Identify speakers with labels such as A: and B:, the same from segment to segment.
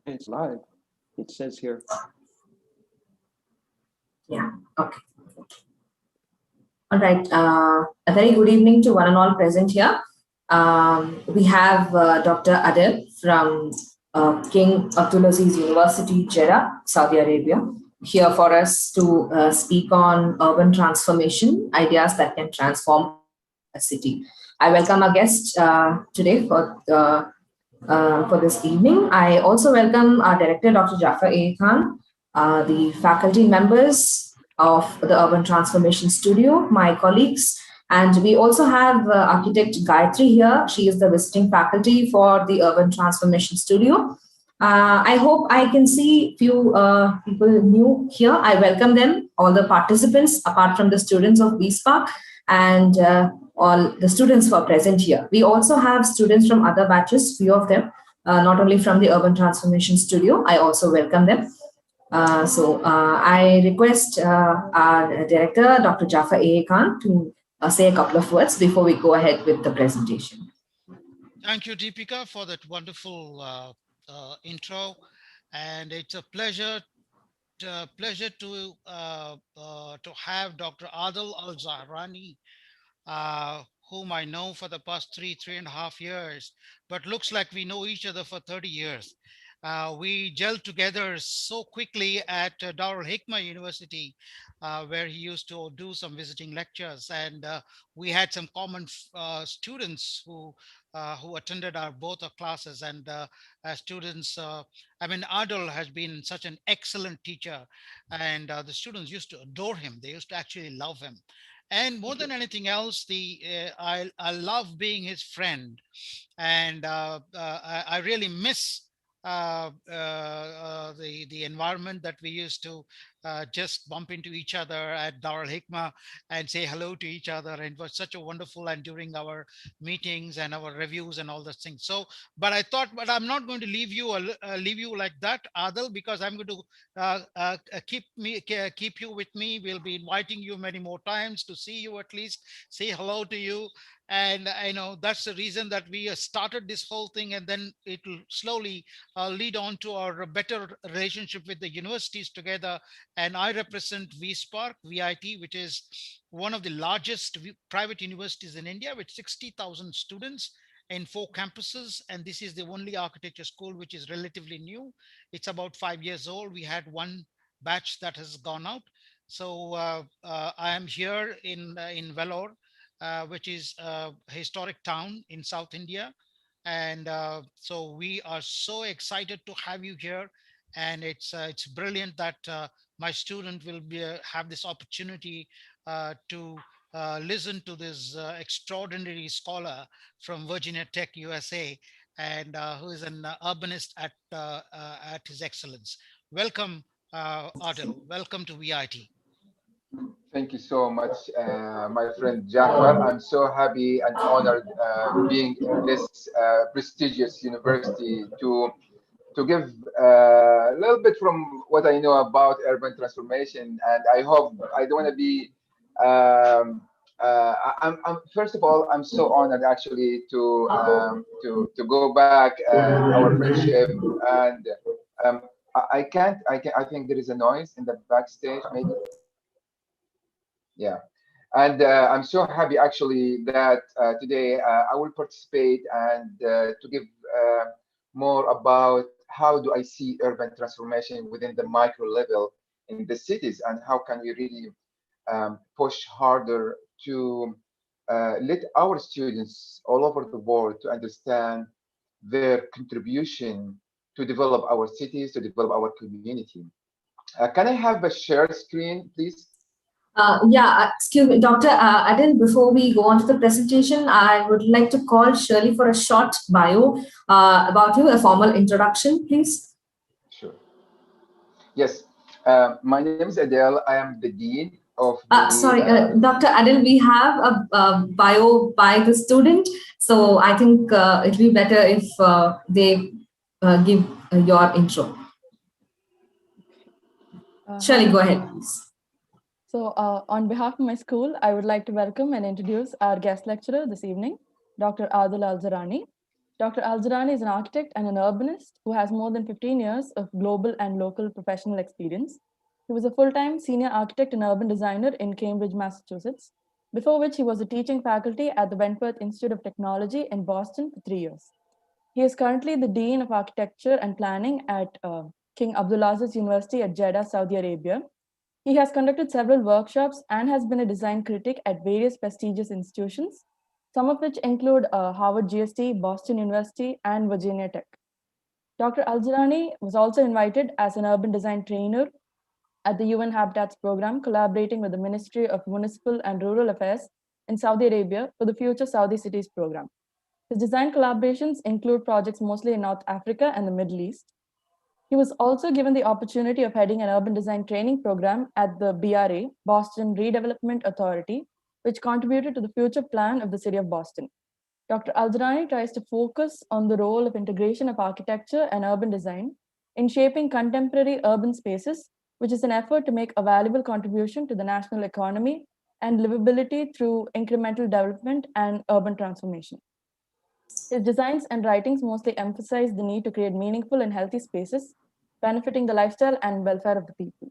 A: It's live. It says here.
B: Yeah, okay. All right. A very good evening to one and all present here. We have Dr. Adel from King Abdulaziz University, Jeddah, Saudi Arabia, here for us to speak on urban transformation, ideas that can transform a city. I welcome our guest today for this evening. I also welcome our director, Dr. Jafar A. Khan, the faculty members of the Urban Transformation Studio, my colleagues, and we also have architect Gayatri here. She is the visiting faculty for the Urban Transformation Studio. I hope I can see few people new here. I welcome them, all the participants, apart from the students of V-SPARC, and all the students who are present here. We also have students from other batches, few of them, not only from the Urban Transformation Studio. I also welcome them. I request our director, Dr. Jafar A. Khan, to say a couple of words before we go ahead with the presentation.
C: Thank you, Deepika, for that wonderful intro. And it's a pleasure to have Dr. Adil Al-Zahrani, whom I know for the past three and a half years, but looks like we know each other for 30 years. We gelled together so quickly at Darul Hikmah University, where he used to do some visiting lectures, and we had some common students who attended both our classes. And as students, Adil has been such an excellent teacher, and the students used to adore him. They used to actually love him. And more than anything else, I love being his friend, and I really miss the environment that we used to just bump into each other at Darul Hikmah and say hello to each other. And it was such a wonderful, and during our meetings and our reviews and all those things. So, but I thought, but I'm not going to leave you like that, Adil, because I'm going to keep you with me. We'll be inviting you many more times to see you, at least say hello to you. And I know that's the reason that we started this whole thing, and then it will slowly lead on to our better relationship with the universities together. And I represent V-SPARC, VIT, which is one of the largest private universities in India with 60,000 students in 4 campuses. And this is the only architecture school which is relatively new. It's about 5 years old. We had one batch that has gone out. So I am here in Vellore, which is a historic town in South India. And so we are so excited to have you here. And it's brilliant that my student will have this opportunity to listen to this extraordinary scholar from Virginia Tech, USA, and who is an urbanist at His Excellence. Welcome, Adil. Welcome to VIT.
D: Thank you so much, my friend Jafar. I'm so happy and honored being in this prestigious university to give a little bit from what I know about urban transformation. And I hope I don't want to be. I'm first of all, I'm so honored actually to go back our friendship. And I think there is a noise in the backstage, maybe. Yeah, and I'm so happy actually that today I will participate and to give more about how do I see urban transformation within the micro level in the cities, and how can we really push harder to let our students all over the world to understand their contribution to develop our cities, to develop our community. Can I have a shared screen, please?
B: Excuse me, Dr. Adil, before we go on to the presentation, I would like to call Shirley for a short bio about you, a formal introduction, please.
D: Sure. Yes, my name is Adele. I am the Dean of
B: Dr. Adil, we have a bio by the student, so I think it will be better if they give your intro. Shirley, go ahead, please.
E: So on behalf of my school, I would like to welcome and introduce our guest lecturer this evening, Dr. Adil Al-Zahrani. Dr. Alzirani is an architect and an urbanist who has more than 15 years of global and local professional experience. He was a full-time senior architect and urban designer in Cambridge, Massachusetts, before which he was a teaching faculty at the Wentworth Institute of Technology in Boston for 3 years. He is currently the Dean of Architecture and Planning at King Abdulaziz University at Jeddah, Saudi Arabia. He has conducted several workshops and has been a design critic at various prestigious institutions, some of which include Harvard GST, Boston University, and Virginia Tech. Dr. Alzirani was also invited as an urban design trainer at the UN Habitats program, collaborating with the Ministry of Municipal and Rural Affairs in Saudi Arabia for the Future Saudi Cities program. His design collaborations include projects mostly in North Africa and the Middle East. He was also given the opportunity of heading an urban design training program at the BRA, Boston Redevelopment Authority, which contributed to the future plan of the city of Boston. Dr. Alzirani tries to focus on the role of integration of architecture and urban design in shaping contemporary urban spaces, which is an effort to make a valuable contribution to the national economy and livability through incremental development and urban transformation. His designs and writings mostly emphasize the need to create meaningful and healthy spaces, benefiting the lifestyle and welfare of the people.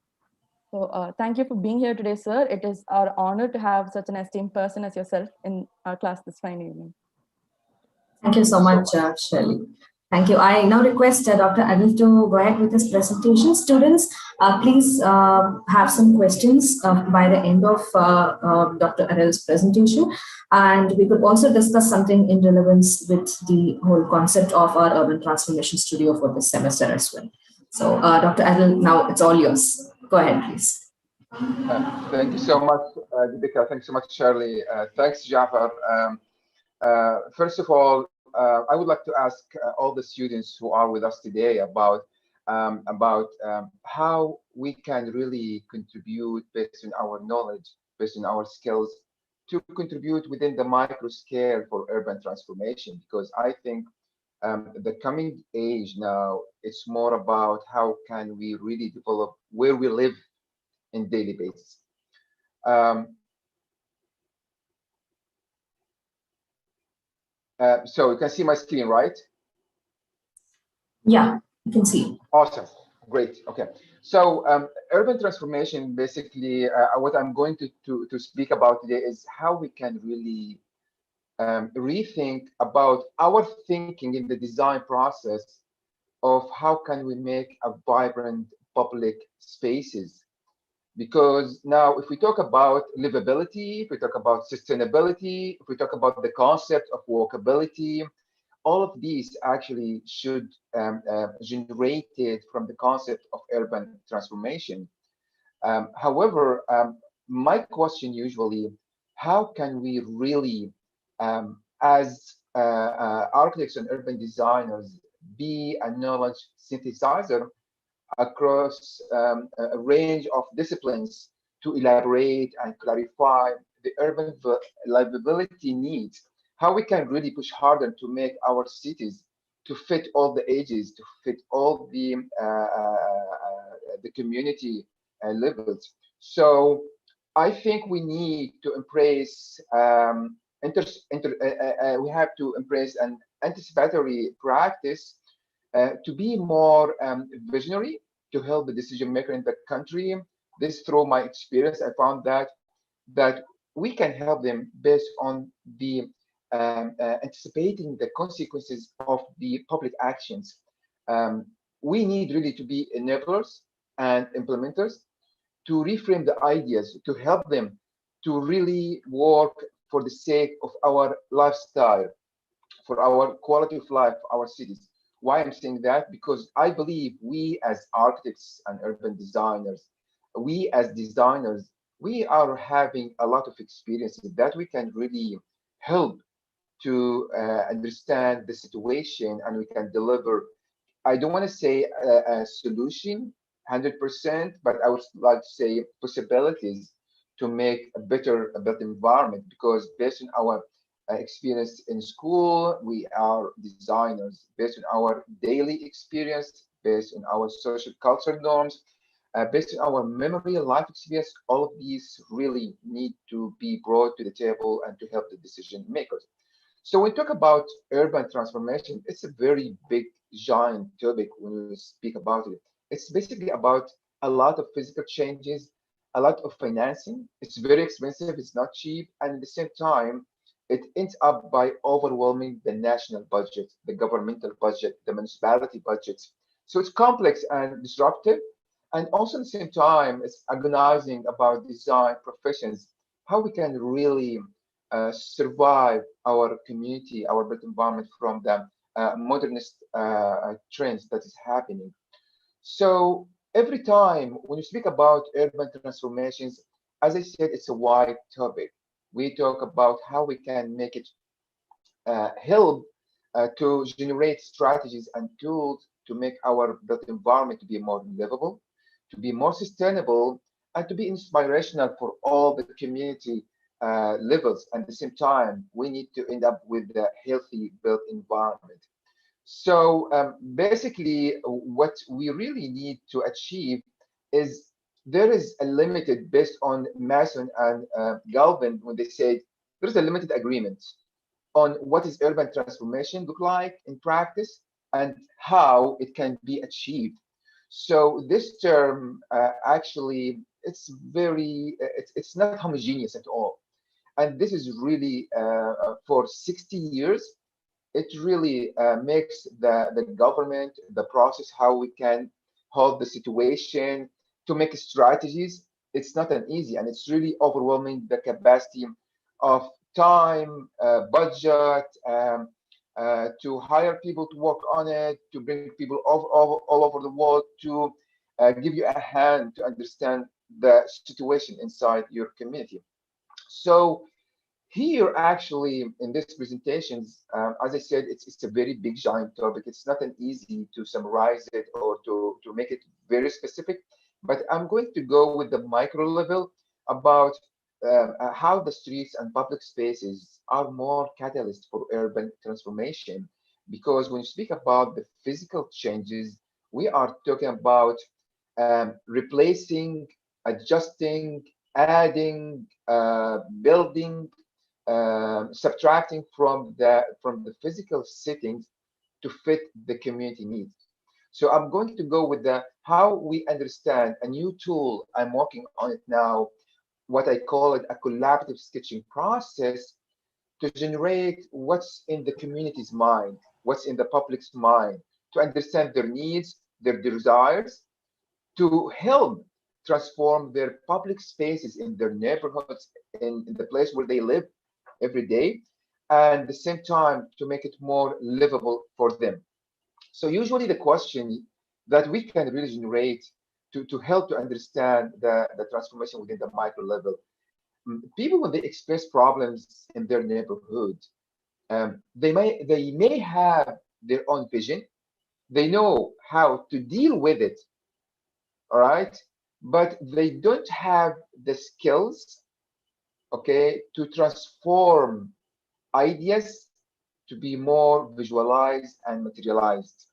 E: So thank you for being here today, sir. It is our honor to have such an esteemed person as yourself in our class this fine evening.
B: Thank you so much, Shirley. Thank you. I now request Dr. Adil to go ahead with his presentation. Students, please have some questions by the end of Dr. Adil's presentation. And we could also discuss something in relevance with the whole concept of our Urban Transformation Studio for this semester as well. So Dr. Adil, now it's all yours. Go ahead, please.
D: Thank you so much, Deepika. Thanks so much, Shirley. Thanks, Jafar. First of all, I would like to ask all the students who are with us today about how we can really contribute based on our knowledge, based on our skills, to contribute within the micro scale for urban transformation. Because I think the coming age now, it's more about how can we really develop where we live in daily basis. So you can see my screen, right?
B: Yeah, you can see.
D: Awesome, great. Okay, so urban transformation, basically, what I'm going to speak about today is how we can really rethink about our thinking in the design process of how can we make a vibrant public spaces. Because now, if we talk about livability, if we talk about sustainability, if we talk about the concept of walkability, all of these actually should generated from the concept of urban transformation. However, my question usually, how can we really, as architects and urban designers, be a knowledge synthesizer across a range of disciplines to elaborate and clarify the urban livability needs, how we can really push harder to make our cities to fit all the ages, to fit all the community levels. So I think we need to embrace we have to embrace an anticipatory practice to be more visionary, to help the decision maker in the country. This, through my experience, I found that we can help them based on the anticipating the consequences of the public actions. We need really to be enablers and implementers to reframe the ideas, to help them to really work for the sake of our lifestyle, for our quality of life, our cities. Why I'm saying that? Because I believe we as architects and urban designers, we as designers, we are having a lot of experiences that we can really help to understand the situation, and we can deliver. I don't want to say a solution 100%, but I would like to say possibilities to make a better environment, because based on our experience in school, we are designers. Based on our daily experience, based on our social culture norms, based on our memory and life experience, all of these really need to be brought to the table and to help the decision makers. So when we talk about urban transformation, it's a very big, giant topic when we speak about it. It's basically about a lot of physical changes, a lot of financing. It's very expensive, it's not cheap, and at the same time, it ends up by overwhelming the national budget, the governmental budget, the municipality budgets. So it's complex and disruptive, and also at the same time, it's agonizing about design professions, how we can really survive our community, our built environment from the modernist trends that is happening. So every time when you speak about urban transformations, as I said, it's a wide topic. We talk about how we can make it help to generate strategies and tools to make our built environment to be more livable, to be more sustainable, and to be inspirational for all the community levels. At the same time, we need to end up with a healthy built environment. So basically, what we really need to achieve is there is a limited, based on Mason and Galvin, when they said there's a limited agreement on what is urban transformation look like in practice and how it can be achieved. So this term actually it's very it's not homogeneous at all, and this is really for 60 years it really makes the government, the process, how we can hold the situation to make strategies. It's not an easy, and it's really overwhelming the capacity of time, budget, to hire people to work on it, to bring people all over the world to give you a hand to understand the situation inside your community. So here, actually, in this presentations, as I said, it's a very big, giant topic. It's not an easy to summarize it or to make it very specific, but I'm going to go with the micro level about how the streets and public spaces are more catalysts for urban transformation. Because when you speak about the physical changes, we are talking about replacing, adjusting, adding, building, subtracting from the physical settings to fit the community needs. So I'm going to go with the how we understand a new tool. I'm working on it now, what I call it a collaborative sketching process to generate what's in the community's mind, what's in the public's mind, to understand their needs, their desires, to help transform their public spaces in their neighborhoods, in the place where they live every day, and at the same time to make it more livable for them. So usually the question that we can really generate to help to understand the transformation within the micro level, people when they express problems in their neighborhood, they may have their own vision, they know how to deal with it, all right, but they don't have the skills, okay, to transform ideas to be more visualized and materialized,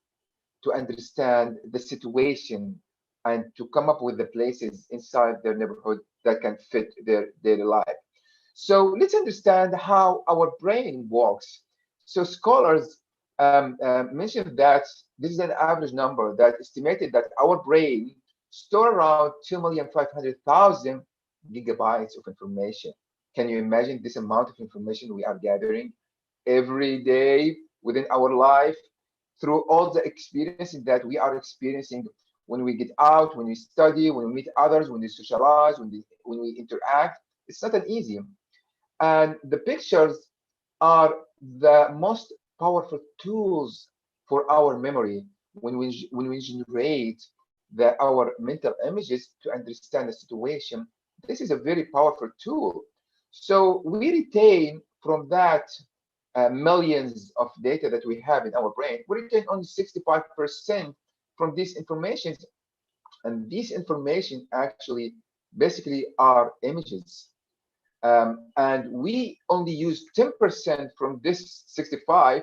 D: to understand the situation and to come up with the places inside their neighborhood that can fit their daily life. So let's understand how our brain works. So scholars mentioned that this is an average number that estimated that our brain store around 2,500,000 gigabytes of information. Can you imagine this amount of information we are gathering every day within our life through all the experiences that we are experiencing when we get out, when we study, when we meet others, when we socialize, when we interact? It's not an easy. And the pictures are the most powerful tools for our memory when we generate our mental images to understand the situation. This is a very powerful tool. So we retain from that millions of data that we have in our brain, we retain only 65% from these informations. And these information actually basically are images. And we only use 10% from this 65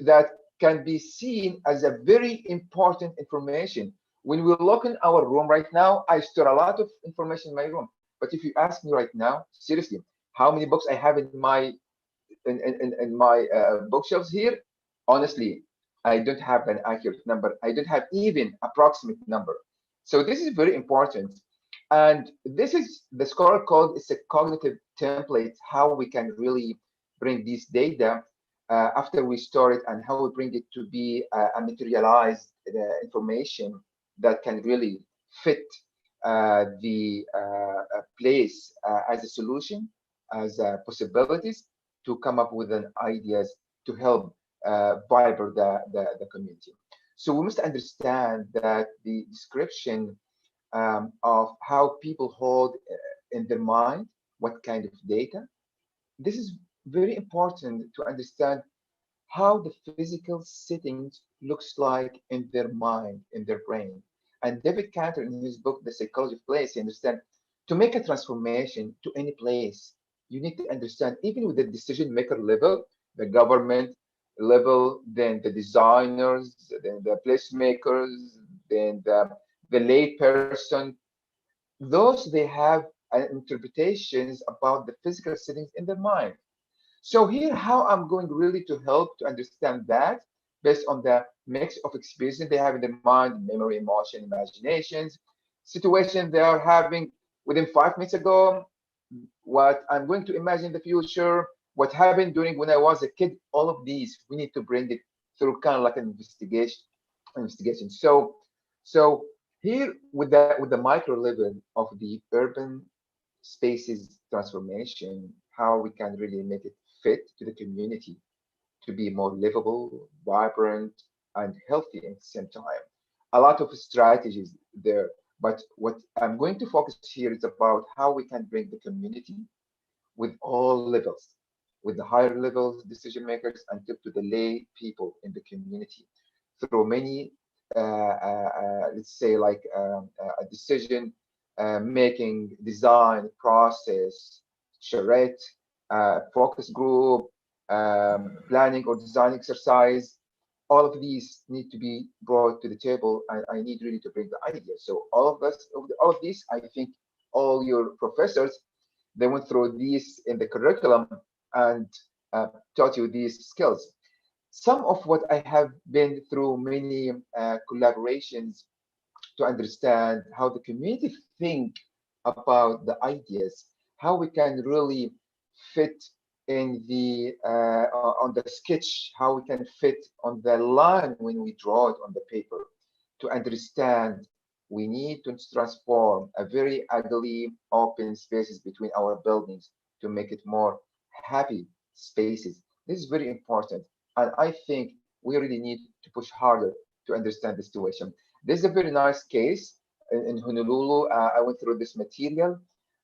D: that can be seen as a very important information. When we look in our room right now, I store a lot of information in my room. But if you ask me right now, seriously, how many books I have in my in my bookshelves here, honestly, I don't have an accurate number. I don't have even approximate number. So this is very important. And this is the scholar called, it's a cognitive template, how we can really bring this data after we store it, and how we bring it to be a materialized information that can really fit the place as a solution, as possibilities to come up with an ideas to help vibrate the community. So we must understand that the description of how people hold in their mind what kind of data. This is very important to understand how the physical settings looks like in their mind, in their brain. And David Cantor, in his book, The Psychology of Place, he understand to make a transformation to any place, you need to understand, even with the decision maker level, the government level, then the designers, then the placemakers, then the lay person, those they have interpretations about the physical settings in their mind. So here, how I'm going really to help to understand that based on the mix of experience they have in their mind, memory, emotion, imaginations, situation they are having within 5 minutes ago, what I'm going to imagine in the future, what happened during when I was a kid, all of these, we need to bring it through kind of like an investigation. So here with the micro level of the urban spaces transformation, how we can really make it fit to the community to be more livable, vibrant, and healthy at the same time. A lot of strategies there, but what I'm going to focus here is about how we can bring the community with all levels, with the higher levels decision makers until to the lay people in the community through many, let's say, like a decision making design process, charrette, focus group, planning or design exercise. All of these need to be brought to the table, and I need really to bring the idea. So all of us, all of these, I think all your professors, they went through these in the curriculum and taught you these skills. Some of what I have been through many collaborations to understand how the community think about the ideas, how we can really fit in the on the sketch, how we can fit on the line when we draw it on the paper. To understand, we need to transform a very ugly open spaces between our buildings to make it more happy spaces. This is very important, and I think we really need to push harder to understand the situation. This is a very nice case in Honolulu. I went through this material,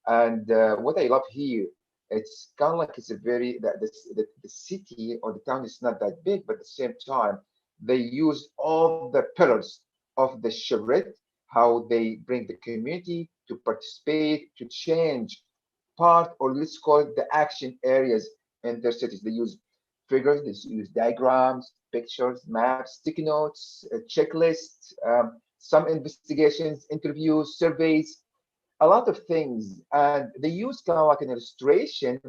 D: and what I love here, it's kind of like it's a very the city or the town is not that big, but at the same time they use all the pillars of the charrette, how they bring the community to participate, to change part, or let's call it the action areas in their cities. They use figures, they use diagrams, pictures, maps, sticky notes, checklists, some investigations, interviews, surveys, a lot of things. And they use kind of like an illustration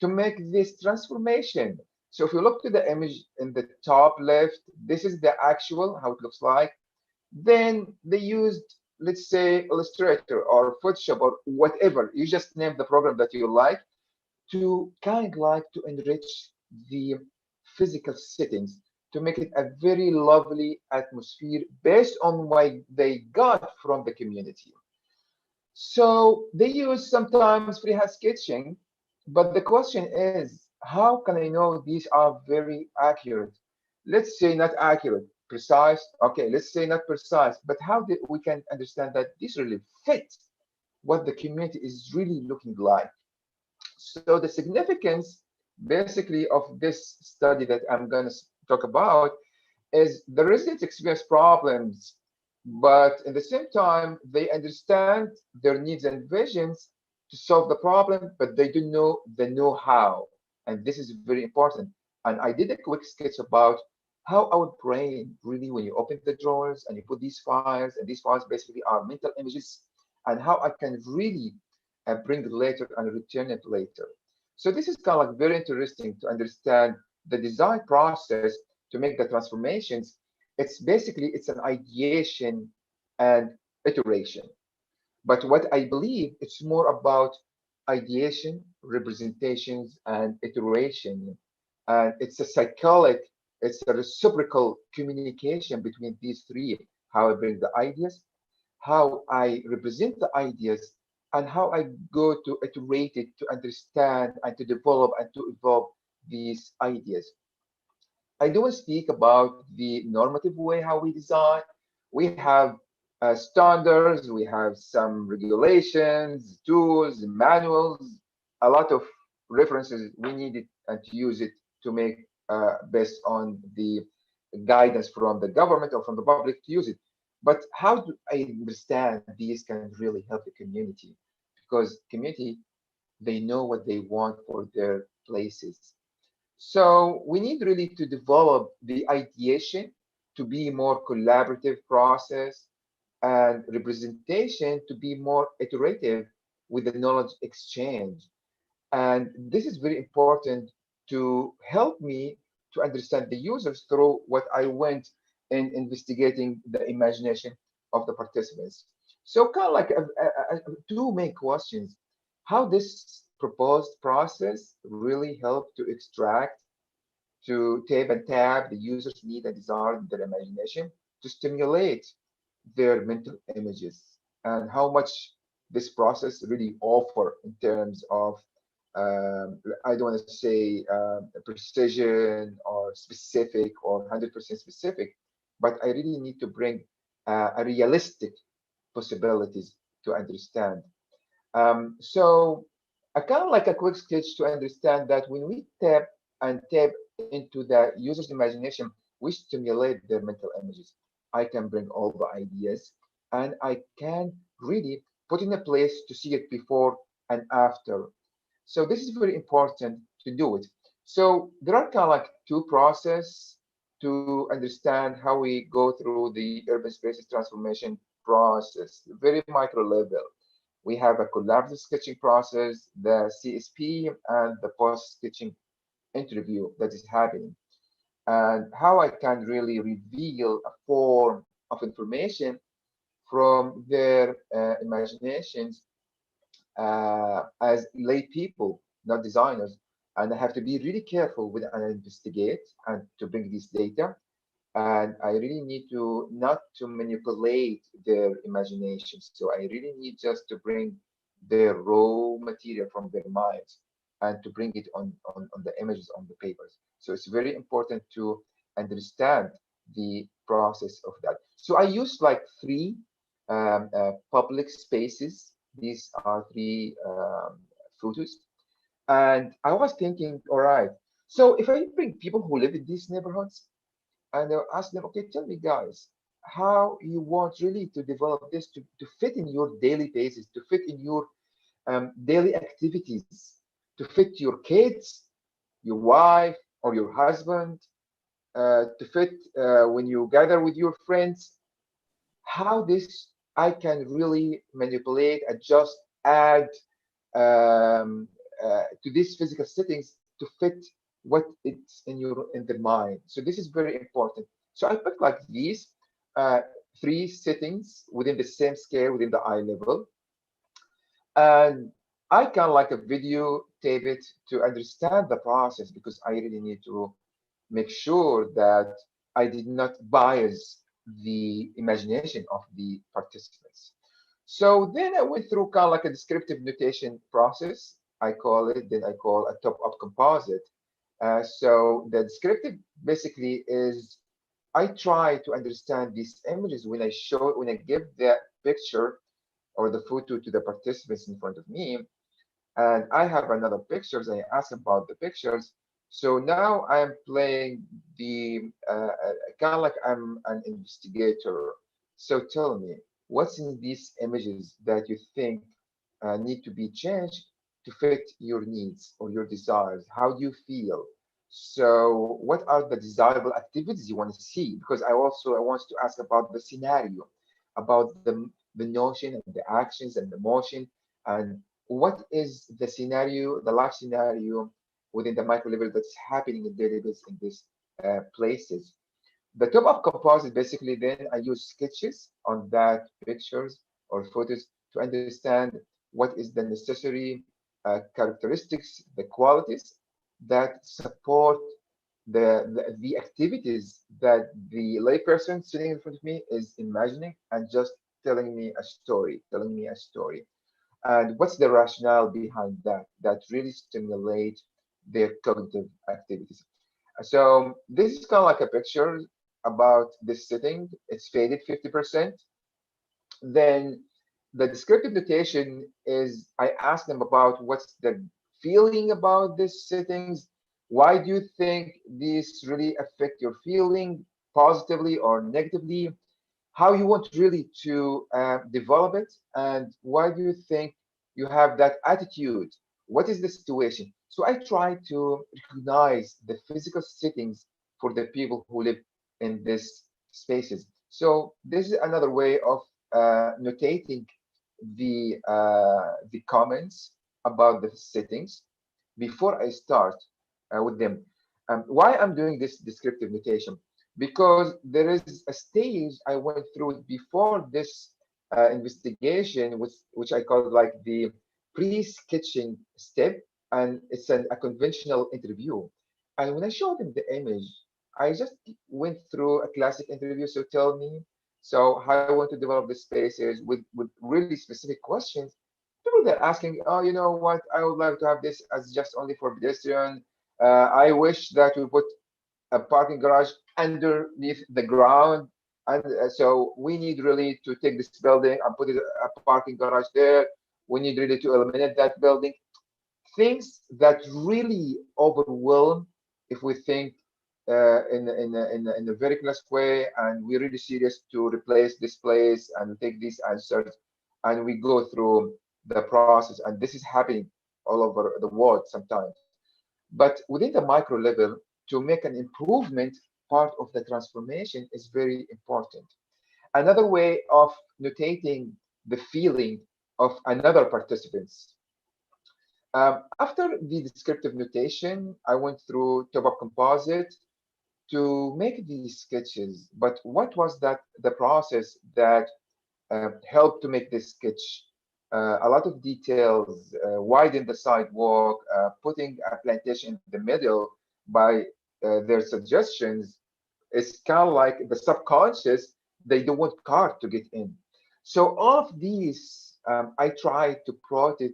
D: to make this transformation. So if you look to the image in the top left, this is the actual, how it looks like. Then they used, let's say, Illustrator or Photoshop or whatever. You just name the program that you like to kind of like to enrich the physical settings to make it a very lovely atmosphere based on what they got from the community. So they use sometimes freehand sketching, but the question is, how can I know these are very accurate? Let's say not accurate, precise. Okay, let's say not precise, but how did we can understand that this really fit what the community is really looking like? So the significance basically of this study that I'm going to talk about is the residents experience problems, but at the same time, they understand their needs and visions to solve the problem, but they don't know the know-how. And this is very important. And I did a quick sketch about how our brain really, when you open the drawers and you put these files, and these files basically are mental images, and how I can really bring it later and return it later. So this is kind of like very interesting to understand the design process to make the transformations. It's an ideation and iteration. But what I believe it's more about ideation, representations, and iteration. And it's a cyclic, it's a reciprocal communication between these three. How I bring the ideas, how I represent the ideas, and how I go to iterate it to understand and to develop and to evolve these ideas. I don't speak about the normative way how we design. We have standards, we have some regulations, tools, manuals, a lot of references we need it and to use it to make based on the guidance from the government or from the public to use it. But how do I understand these can really help the community? Because community, they know what they want for their places. So we need really to develop the ideation to be more collaborative process and representation to be more iterative with the knowledge exchange. And this is very important to help me to understand the users through what I went in investigating the imagination of the participants. So kind of like two main questions. How this proposed process really helped to extract to tape and tap the user's need and desire in their imagination to stimulate their mental images and how much this process really offer in terms of I don't want to say precision or specific or 100% specific, but I really need to bring a realistic possibilities to understand. So I kind of like a quick sketch to understand that when we tap and tap into the user's imagination, we stimulate their mental images. I can bring all the ideas and I can really put in a place to see it before and after. So this is very important to do it. So there are kind of like two process to understand how we go through the urban spaces transformation process, very micro level. We have a collaborative sketching process, the CSP, and the post-sketching interview that is happening, and how I can really reveal a form of information from their imaginations as lay people, not designers. And I have to be really careful when I investigate and to bring this data. And I really need to not to manipulate their imaginations. So I really need just to bring their raw material from their minds and to bring it on the images on the papers. So it's very important to understand the process of that. So I use like three public spaces. These are three photos. And I was thinking, all right, so if I bring people who live in these neighborhoods, and I'll ask them, okay, tell me guys, how you want really to develop this to fit in your daily basis, to fit in your daily activities, to fit your kids, your wife, or your husband, to fit when you gather with your friends, how this I can really manipulate, adjust, add to these physical settings to fit what it's in the mind. So this is very important. So I put like these uh, three settings within the same scale within the eye level, and I can like a video tape it to understand the process because I really need to make sure that I did not bias the imagination of the participants. So then I went through kind of like a descriptive notation process. I call it, then I call a top-up composite. So the descriptive basically is I try to understand these images when I give the picture or the photo to the participants in front of me, and I have another pictures. I ask about the pictures. So now I'm playing the kind of like I'm an investigator. So tell me, what's in these images that you think need to be changed to fit your needs or your desires? How do you feel? So what are the desirable activities you want to see? Because I want to ask about the scenario, about the notion and the actions and the motion and what is the scenario, the life scenario within the micro level that's happening in daily basis in these places. The top of composite, basically, then I use sketches on that pictures or photos to understand what is the necessary characteristics, the qualities that support the activities that the layperson sitting in front of me is imagining and just telling me a story, And what's the rationale behind that that really stimulate their cognitive activities? So this is kind of like a picture about this setting. It's faded 50%. Then the descriptive notation is I ask them about what's the feeling about these settings. Why do you think these really affect your feeling positively or negatively? How you want really to develop it, and why do you think you have that attitude? What is the situation? So I try to recognize the physical settings for the people who live in these spaces. So this is another way of notating the comments about the settings before I start with them. Why I'm doing this descriptive notation? Because there is a stage I went through before this investigation, which I call like the pre-sketching step, and it's a conventional interview. And when I showed them the image, I just went through a classic interview. So tell me, so how I want to develop the spaces with really specific questions. People they're asking, oh, you know what, I would like to have this as just only for pedestrian. I wish that we put a parking garage underneath the ground. And so we need really to take this building and put a parking garage there. We need really to eliminate that building. Things that really overwhelm if we think in a very classic way, and we're really serious to replace this place and take these answers, and we go through the process. And this is happening all over the world sometimes. But within the micro level, to make an improvement, part of the transformation is very important. Another way of notating the feeling of another participants. After the descriptive notation, I went through top-up composite to make these sketches. But what was that the process that helped to make this sketch? A lot of details, widen the sidewalk, putting a plantation in the middle by their suggestions. It's kind of like the subconscious, they don't want car to get in. So all of these, I try to plot it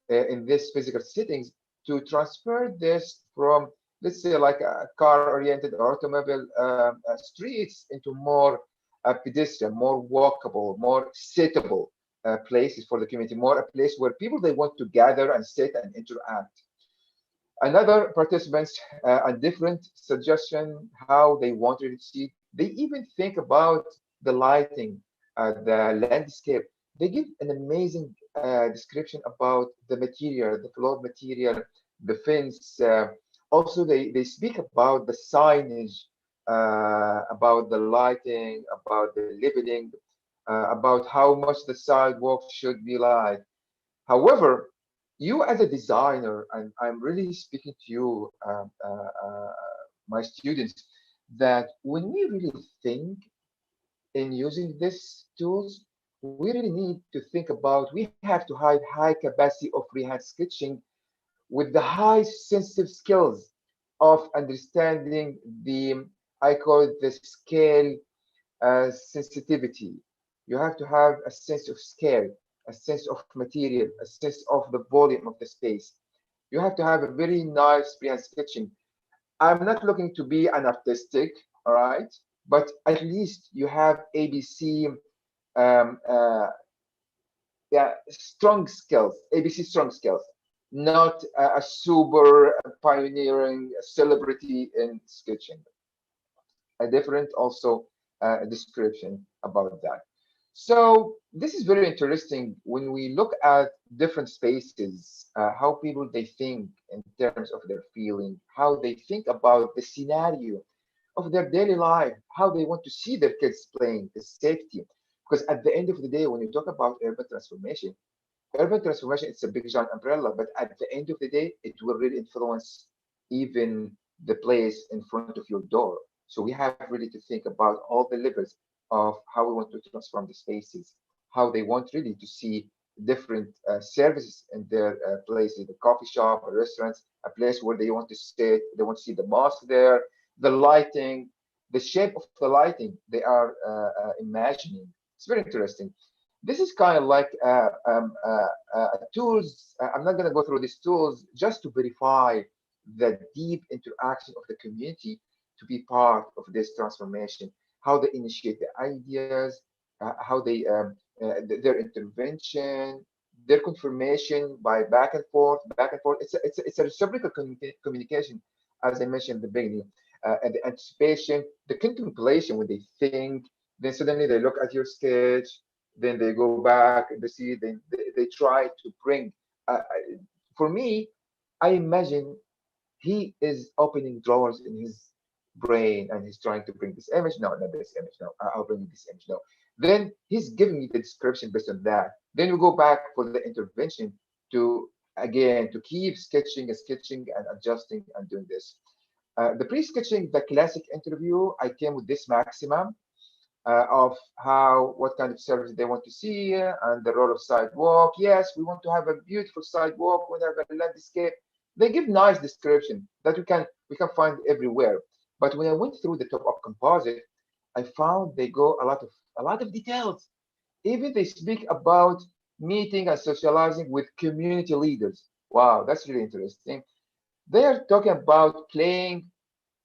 D: in this physical settings to transfer this from, let's say, like a car-oriented automobile streets into more pedestrian, more walkable, more sittable places for the community, more a place where people they want to gather and sit and interact. Another participants a different suggestion how they wanted to see. They even think about the lighting, the landscape. They give an amazing description about the material, the floor material, the fence. Also, they speak about the signage, about the lighting, about the leveling, about how much the sidewalk should be like. However, you as a designer, and I'm really speaking to you, my students, that when we really think in using these tools, we really need to think about we have to have high capacity of freehand sketching with the high sensitive skills of understanding the, I call it the scale sensitivity. You have to have a sense of scale, a sense of material, a sense of the volume of the space. You have to have a very nice freehand sketching. I'm not looking to be an artistic, all right, but at least you have ABC, um, uh, yeah, strong skills, ABC strong skills, not a super pioneering celebrity in sketching. A different also description about that. So this is very interesting when we look at different spaces, how people they think in terms of their feeling, how they think about the scenario of their daily life, how they want to see their kids playing, the safety. Because at the end of the day, when you talk about urban transformation, urban transformation, it's a big giant umbrella, but at the end of the day, it will really influence even the place in front of your door. So we have really to think about all the levels of how we want to transform the spaces, how they want really to see different services in their places, the coffee shop, or restaurants, a place where they want to sit, they want to see the mosque there, the lighting, the shape of the lighting they are imagining. It's very interesting. This is kind of like tools. I'm not going to go through these tools just to verify the deep interaction of the community to be part of this transformation, how they initiate the ideas, how they their intervention, their confirmation by back and forth, back and forth. It's a reciprocal communication, as I mentioned at the beginning, and the anticipation, the contemplation when they think, then suddenly they look at your sketch, then they go back and they see, then they try to bring. For me, I imagine he is opening drawers in his brain and he's trying to bring this image. No, not this image. No, I'll bring this image. No. Then he's giving me the description based on that. Then we go back for the intervention to again to keep sketching and sketching and adjusting and doing this. The pre-sketching, the classic interview, I came with this maximum of how what kind of service they want to see and the role of sidewalk. Yes, we want to have a beautiful sidewalk. We have a landscape. They give nice description that we can find everywhere. But when I went through the top of composite, I found they go a lot of details. Even they speak about meeting and socializing with community leaders. Wow, that's really interesting. They are talking about playing.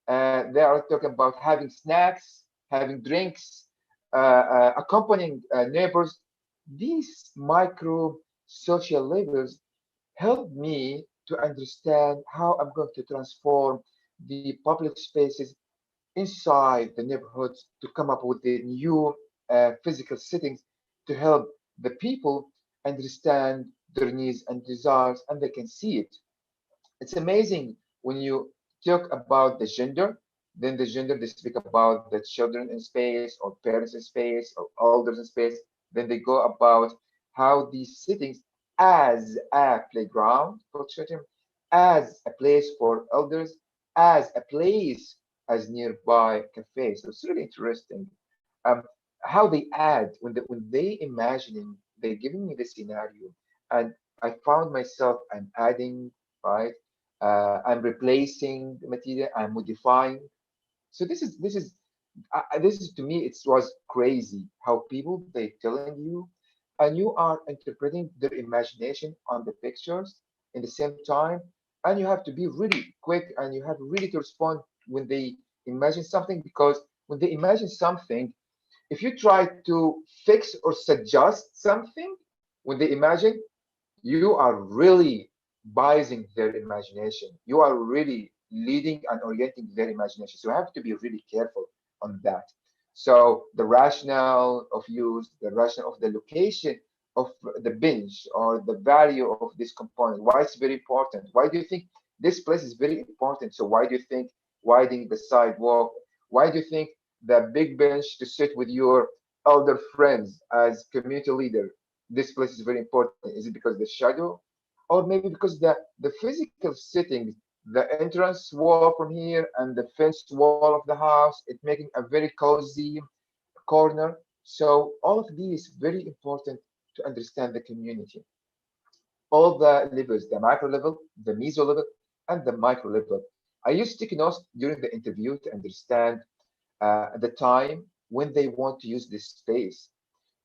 D: They are talking about having snacks, having drinks, accompanying neighbors. These micro social levels help me to understand how I'm going to transform the public spaces inside the neighborhoods to come up with the new physical settings to help the people understand their needs and desires and they can see it. It's amazing when you talk about the gender, then the gender, they speak about the children in space or parents in space or elders in space. Then they go about how these settings as a playground for children, as a place for elders, as a place as nearby cafes. So it's really interesting. Um, how they add when they imagining, they're giving me the scenario, and I found myself I'm adding, right? I'm replacing the material, I'm modifying. So this is to me it was crazy how people they telling you, and you are interpreting their imagination on the pictures in the same time, and you have to be really quick and you have really to respond when they imagine something, because when they imagine something, if you try to fix or suggest something when they imagine, you are really biasing their imagination. You are really leading and orienting their imagination. So you have to be really careful on that. So the rationale of use, the rationale of the location of the bench or the value of this component, why it's very important. Why do you think this place is very important? So why do you think widening the sidewalk? Why do you think the big bench to sit with your elder friends as community leader, this place is very important? Is it because the shadow, or maybe because the physical settings, the entrance wall from here and the fence wall of the house, it making a very cozy corner. So all of these very important to understand the community. All the levels, the macro level, the meso level, and the micro level. I use sticky notes during the interview to understand the time when they want to use this space,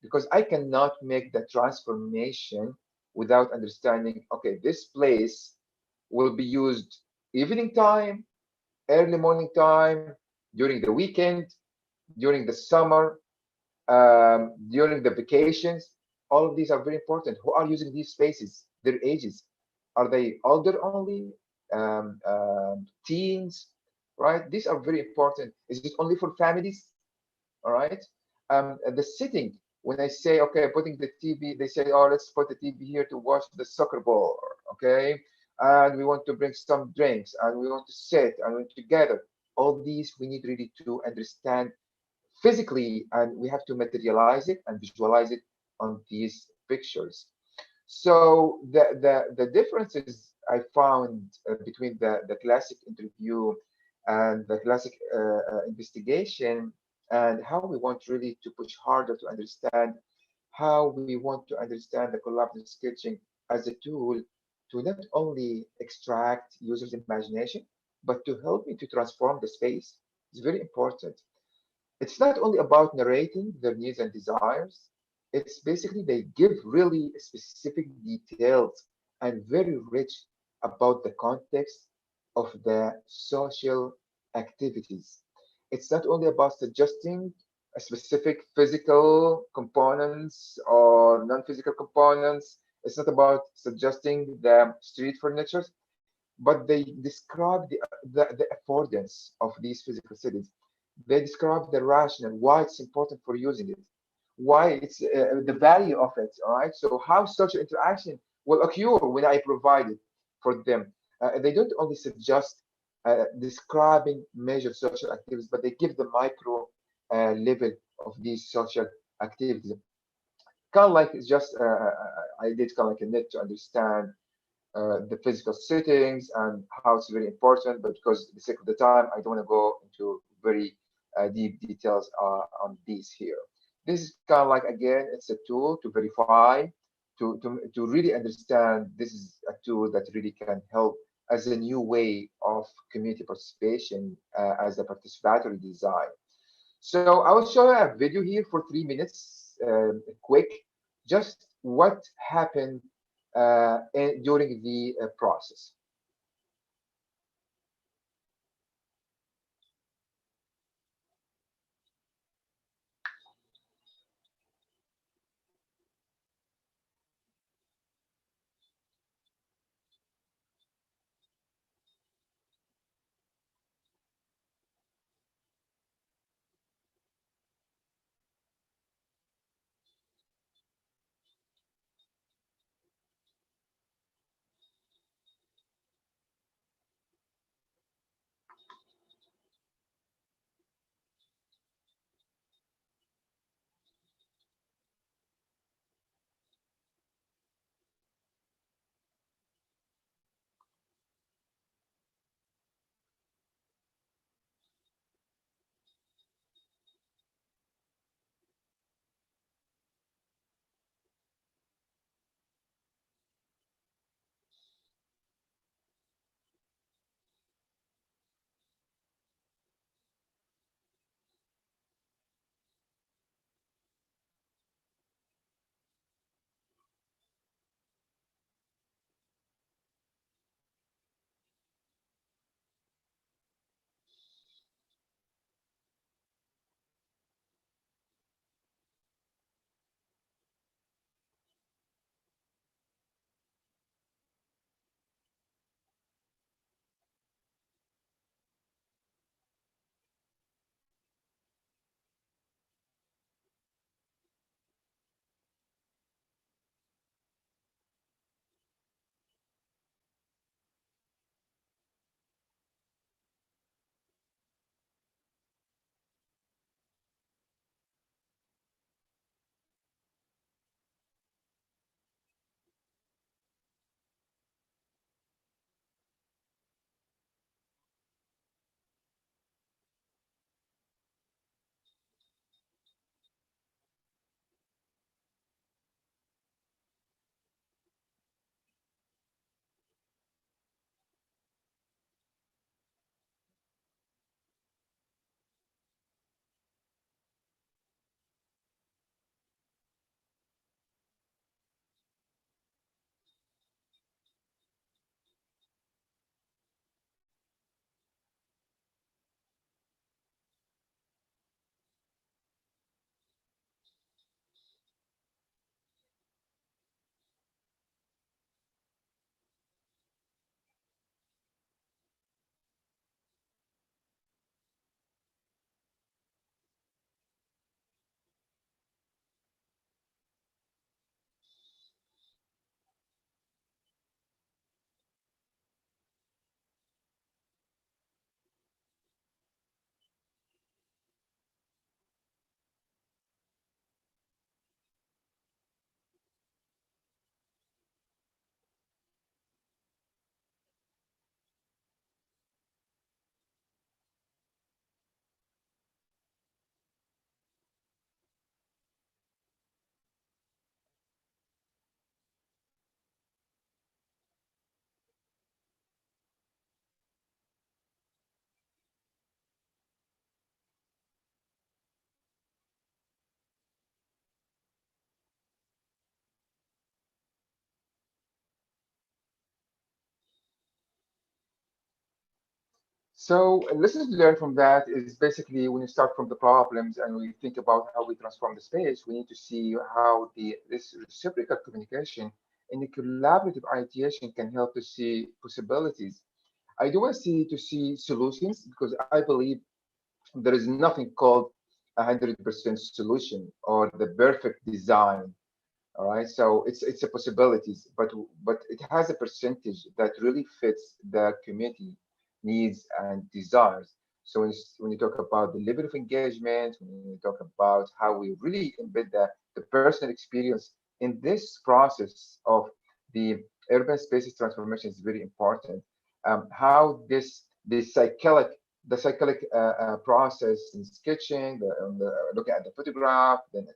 D: because I cannot make the transformation without understanding, okay, this place will be used evening time, early morning time, during the weekend, during the summer, during the vacations. All of these are very important. Who are using these spaces? Their ages. Are they older only? Teens? Right? These are very important. Is it only for families? All right. The sitting, when I say, okay, putting the TV, they say, oh, let's put the TV here to watch the soccer ball. Okay. And we want to bring some drinks and we want to sit and we're together. All these we need really to understand physically, and we have to materialize it and visualize it on these pictures. So the differences I found between the classic interview and the classic investigation, and how we want really to push harder to understand how we want to understand the collaborative sketching as a tool to not only extract users' imagination, but to help me to transform the space. It's very important. It's not only about narrating their needs and desires, it's basically they give really specific details and very rich about the context of the social activities. It's not only about suggesting a specific physical components or non-physical components. It's not about suggesting the street furniture, but they describe the affordance of these physical cities. They describe the rationale, why it's important for using it, why it's the value of it. All right. So how social interaction will occur when I provide it for them. They don't only suggest describing major social activities, but they give the micro level of these social activities. Kind of like it's just I did kind of like a net to understand the physical settings and how it's very important. But because the sake of the time, I don't want to go into very deep details on these here. This is kind of like, again, it's a tool to verify, to really understand. This is a tool that really can help as a new way of community participation as a participatory design. So I will show you a video here for 3 minutes, quick, just what happened during the process. So lessons learned from that is basically when you start from the problems and we think about how we transform the space, we need to see how this reciprocal communication and the collaborative ideation can help to see possibilities. I do want to see solutions because I believe there is nothing called 100% solution or the perfect design. All right, so it's a possibilities, but it has a percentage that really fits the community needs and desires. So when you talk about the level of engagement, when you talk about how we really embed the personal experience in this process of the urban spaces transformation is very important. How the cyclic process in sketching, looking at the photograph, then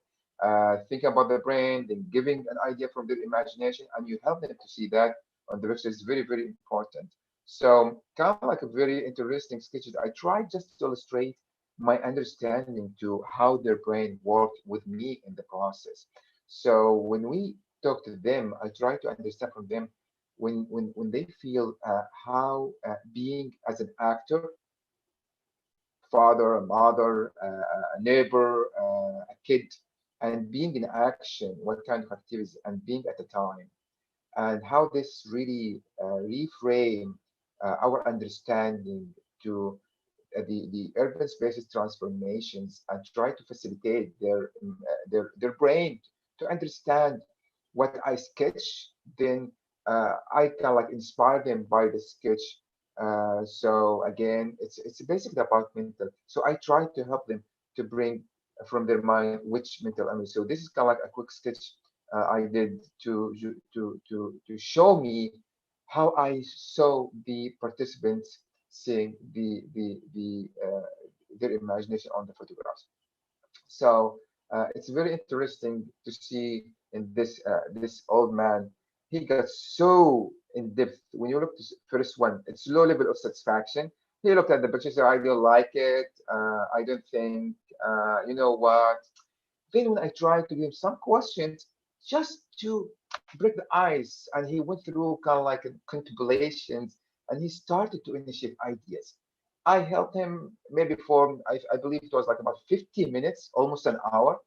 D: thinking about the brain, then giving an idea from their imagination, and you help them to see that on the picture is very, very important. So kind of like a very interesting sketches. I tried just to illustrate my understanding to how their brain worked with me in the process. So when we talk to them, I try to understand from them when they feel how being as an actor, father, a mother, a neighbor, a kid, and being in action, what kind of activities, and being at the time, and how this really reframe our understanding to the urban spaces transformations and try to facilitate their brain to understand what I sketch, then I can like inspire them by the sketch. So again, it's basically about mental. So I try to help them to bring from their mind which mental image. So this is kind of like a quick sketch I did to show me how I saw the participants seeing their imagination on the photographs. So it's very interesting to see in this old man. He got so in depth. When you look at the first one, it's low level of satisfaction. He looked at the picture, so I don't like it. I don't think. You know what? Then when I tried to give him some questions, just to break the ice, and he went through kind of like a contemplations, and he started to initiate ideas. I helped him maybe for I believe it was like about 15 minutes, almost an hour.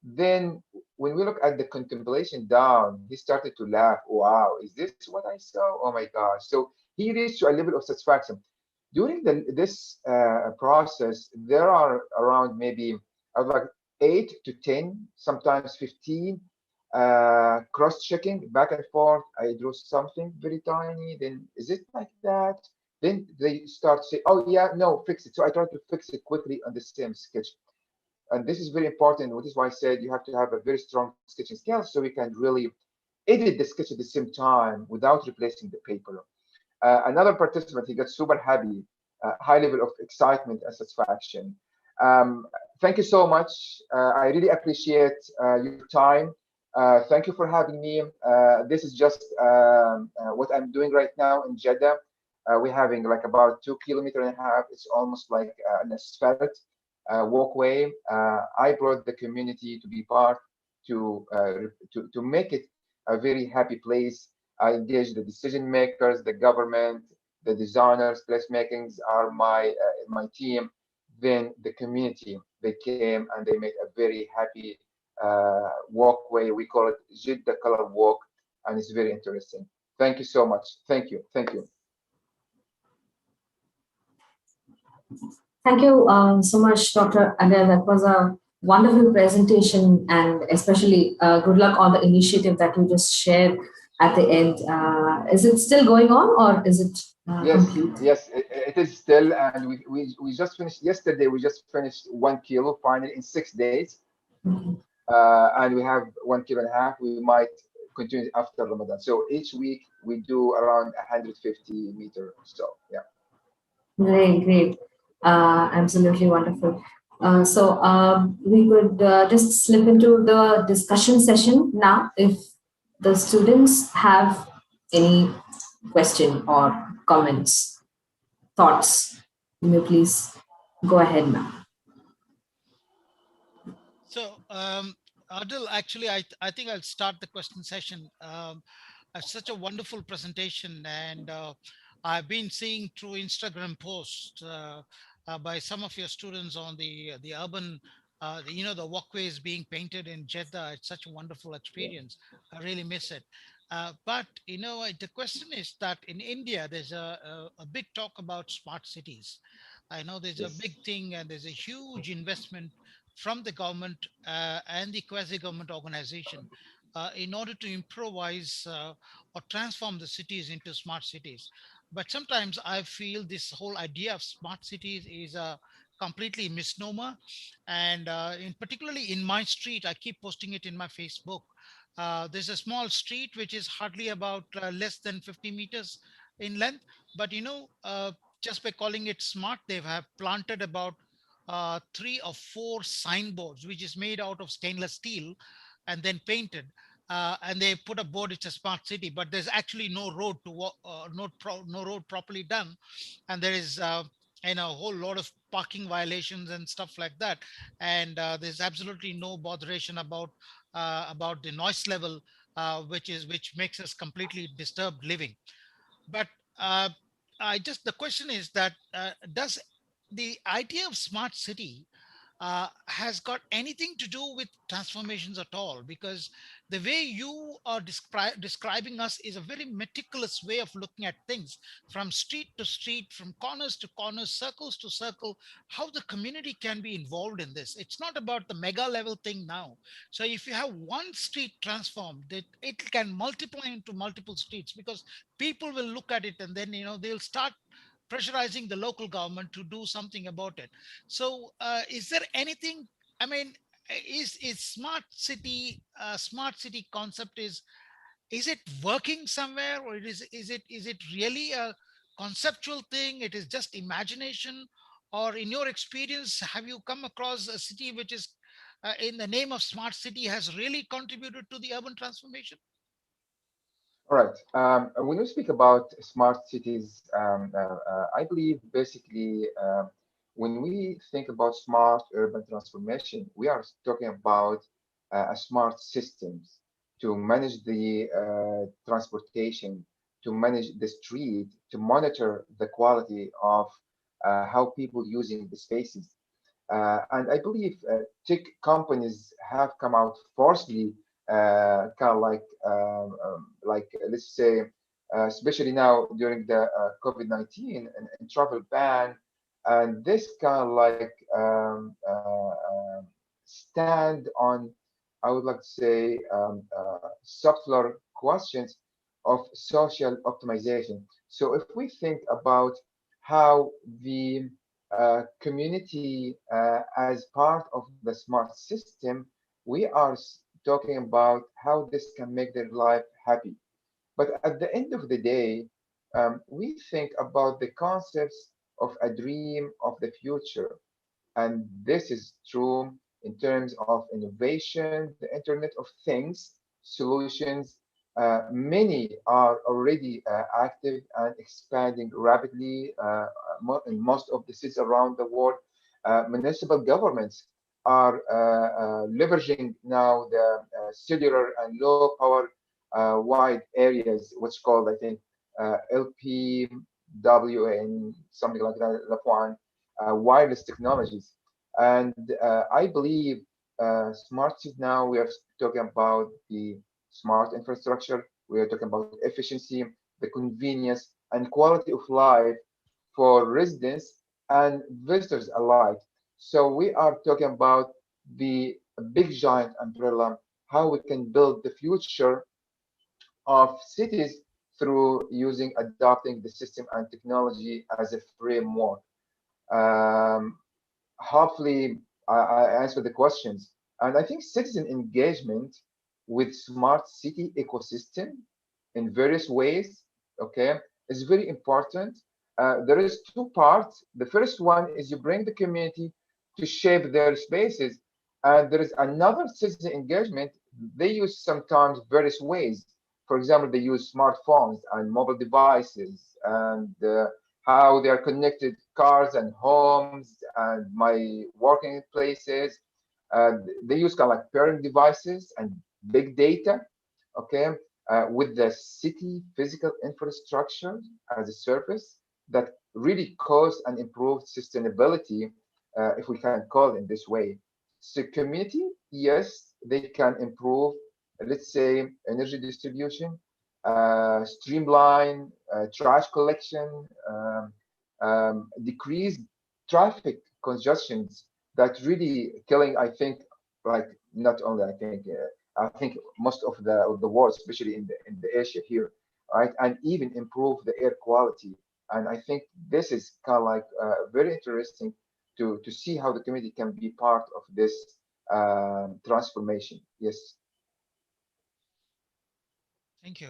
D: Then when we look at the contemplation down, he started to laugh. Wow, is this what I saw? Oh my gosh. So he reached to a level of satisfaction. During this process, there are around maybe like 8 to 10, sometimes 15 cross-checking back and forth. I drew something very tiny, then is it like that? Then they start to say, oh yeah, no, fix it. So I try to fix it quickly on the same sketch. And this is very important, which is why I said you have to have a very strong sketching skill so we can really edit the sketch at the same time without replacing the paper. Another participant, he got super happy, high level of excitement and satisfaction. Um, Thank you so much. I really appreciate your time. Thank you for having me. This is just what I'm doing right now in Jeddah. We're having like about 2.5 kilometers. It's almost like an asphalt walkway. I brought the community to be part to make it a very happy place. I engage the decision makers, the government, the designers, placemakings are my team. Then the community, they came and they made a very happy walkway. We call it Jeddah Color Walk, and it's very interesting. Thank you so much. Thank you. Thank you.
B: Thank you so much, Dr. Adel. That was a wonderful presentation, and especially good luck on the initiative that you just shared at the end. Is it still going on, or is it
D: Yes,
B: complete?
D: yes, it is still, and we just finished yesterday. We just finished 1 kilo finally in 6 days, and we have 1.5 kilos. We might continue after Ramadan. So each week we do around 150 meters. So yeah.
B: Great, great. Absolutely wonderful. We could just slip into the discussion session now. If the students have any question or comments, thoughts, you may please go ahead now.
C: So, Adil, actually, I think I'll start the question session. Such a wonderful presentation, and I've been seeing through Instagram posts by some of your students on the urban, the walkways being painted in Jeddah. It's such a wonderful experience. I really miss it. But the question is that in India, there's a big talk about smart cities. I know there's a
D: Yes.
C: big thing, and there's a huge investment from the government and the quasi-government organization in order to improvise or transform the cities into smart cities. But sometimes I feel this whole idea of smart cities is a completely misnomer. And particularly in my street, I keep posting it in my Facebook. There's a small street which is hardly about less than 50 meters in length. But just by calling it smart, they have planted about 3 or 4 signboards, which is made out of stainless steel and then painted. And they put a board, it's a smart city, but there's actually no road to walk, no road properly done. And there is a whole lot of parking violations and stuff like that. And there's absolutely no botheration about the noise level, which makes us completely disturbed living. But uh, the question is that does the idea of smart city has got anything to do with transformations at all? Because the way you are describing us is a very meticulous way of looking at things, from street to street, from corners to corners, circles to circle, how the community can be involved in this. It's not about the mega level thing now. So if you have one street transformed, it can multiply into multiple streets, because people will look at it, and then they'll start pressurizing the local government to do something about it. So, is there anything? I mean, is smart city concept is it working somewhere, or is it really a conceptual thing? It is just imagination, or in your experience, have you come across a city which is in the name of smart city has really contributed to the urban transformation?
D: All right. When we speak about smart cities, I believe basically when we think about smart urban transformation, we are talking about a smart systems to manage the transportation, to manage the street, to monitor the quality of how people using the spaces. And I believe tech companies have come out forcefully, kind of like let's say, especially now during the COVID-19 and travel ban, and this kind of like stand on, I would like to say, subtler questions of social optimization. So if we think about how the community as part of the smart system, we are talking about how this can make their life happy. But at the end of the day, we think about the concepts of a dream of the future. And this is true in terms of innovation, the Internet of Things solutions. Many are already active and expanding rapidly in most of the cities around the world. Municipal governments are leveraging now the cellular and low power wide areas, what's called, I think, LPWAN, something like that, LAPWAN, wireless technologies. And I believe smart cities now, we are talking about the smart infrastructure, we are talking about efficiency, the convenience, and quality of life for residents and visitors alike. So we are talking about the big giant umbrella, how we can build the future of cities through using adopting the system and technology as a framework. Um, Hopefully I answered the questions. And I think citizen engagement with smart city ecosystem in various ways, okay, is very important. There is two parts. The first one is you bring the community to shape their spaces. And there is another citizen engagement. They use sometimes various ways. For example, they use smartphones and mobile devices and how they are connected cars and homes and my working places. Uh, they use kind of like parent devices and big data. Okay. with the city physical infrastructure as a service that really cause and improve sustainability, if we can call it in this way. So community, yes, they can improve, let's say, energy distribution, streamline trash collection, decrease traffic congestions that really killing, I think, like not only I think most of the world, especially in the Asia here, right, and even improve the air quality. And I think this is kind of like very interesting to see how the community can be part of this transformation. Yes.
C: Thank you.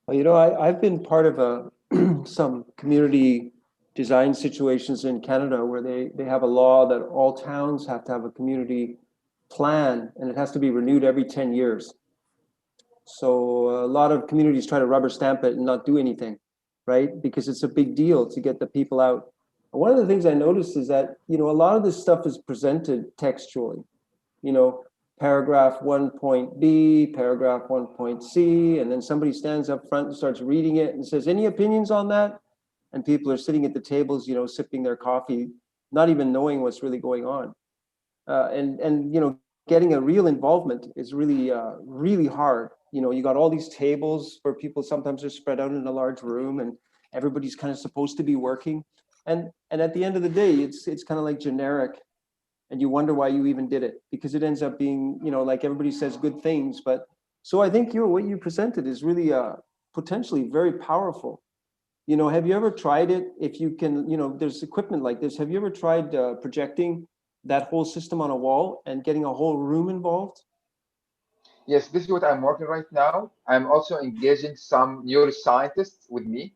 A: Well, I've been part of some community design situations in Canada where they have a law that all towns have to have a community plan, and it has to be renewed every 10 years. So a lot of communities try to rubber stamp it and not do anything, right? Because it's a big deal to get the people out. And one of the things I noticed is that, a lot of this stuff is presented textually, paragraph 1 point B, paragraph 1 point C, and then somebody stands up front and starts reading it and says, any opinions on that? And people are sitting at the tables, sipping their coffee, not even knowing what's really going on. And getting a real involvement is really, really hard. You got all these tables where people sometimes are spread out in a large room and everybody's kind of supposed to be working. And at the end of the day, it's kind of like generic, and you wonder why you even did it, because it ends up being, like everybody says good things. But so I think what you presented is really potentially very powerful. Have you ever tried it? If you can, there's equipment like this. Have you ever tried projecting that whole system on a wall and getting a whole room involved?
D: Yes, this is what I'm working right now. I'm also engaging some neuroscientists with me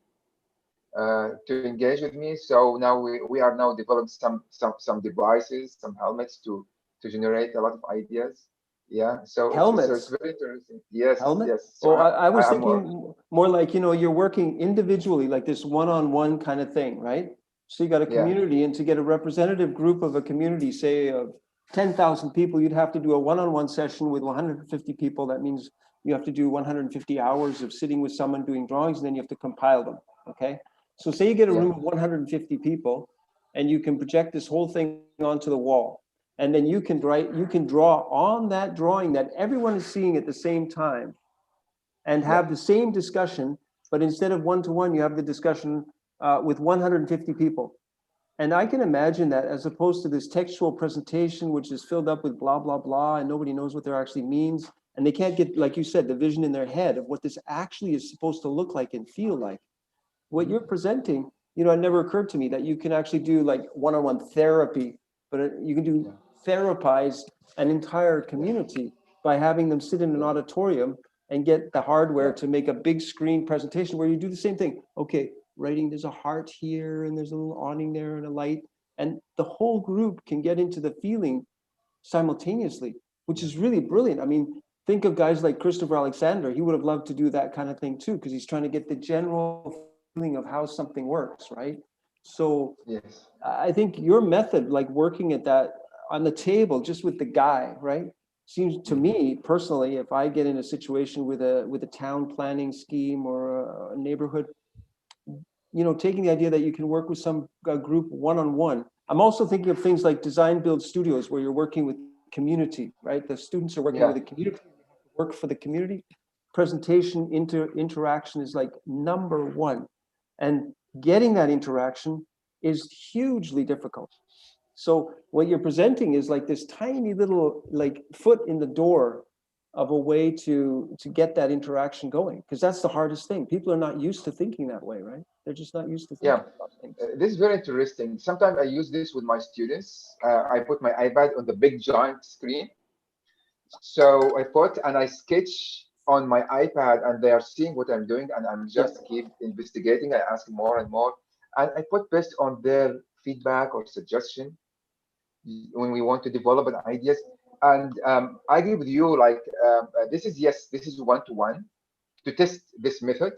D: to engage with me. So now we are now developing some devices, some helmets to generate a lot of ideas. Yeah, so it's
A: Helmets.
D: very interesting. Yes,
A: Helmet?
D: yes. So
A: Oh, I was
D: I'm
A: thinking more like, you're working individually, like this one-on-one kind of thing, right? So you got a
D: yeah,
A: community, and to get a representative group of a community, say of 10,000 people, you'd have to do a one-on-one session with 150 people. That means you have to do 150 hours of sitting with someone doing drawings, and then you have to compile them, okay? So say you get a
D: yeah,
A: room of 150 people, and you can project this whole thing onto the wall. And then you can draw on that drawing that everyone is seeing at the same time, and
D: yeah,
A: have the same discussion, but instead of one-to-one, you have the discussion with 150 people. And I can imagine that, as opposed to this textual presentation, which is filled up with blah, blah, blah, and nobody knows what there actually means. And they can't get, like you said, the vision in their head of what this actually is supposed to look like and feel like. What you're presenting, it never occurred to me that you can actually do like one-on-one therapy, but you can do therapize an entire community by having them sit in an auditorium and get the hardware to make a big screen presentation where you do the same thing. Okay, writing, there's a heart here and there's a little awning there and a light, and the whole group can get into the feeling simultaneously, which is really brilliant. I mean, think of guys like Christopher Alexander. He would have loved to do that kind of thing too, because he's trying to get the general feeling of how something works, right? So
D: yes,
A: I think your method, like working at that on the table just with the guy, right? Seems to me personally, if I get in a situation with a town planning scheme or a neighborhood, taking the idea that you can work with some group one-on-one. I'm also thinking of things like design build studios where you're working with community, right? The students are working with
D: yeah,
A: the community, work for the community. Presentation interaction is like number one. And getting that interaction is hugely difficult. So what you're presenting is like this tiny little like foot in the door of a way to get that interaction going, because that's the hardest thing. People are not used to thinking that way, right? They're just not used to
D: yeah.
A: thinking about things.
D: This is very interesting. Sometimes I use this with my students. I put my iPad on the big giant screen. So I put and I sketch on my iPad, and they are seeing what I'm doing, and I'm
A: Yeah.
D: just keep investigating. I ask more and more, and I put based on their feedback or suggestion when we want to develop an ideas. And I agree with you. Like this is yes, this is one-to-one to test this method.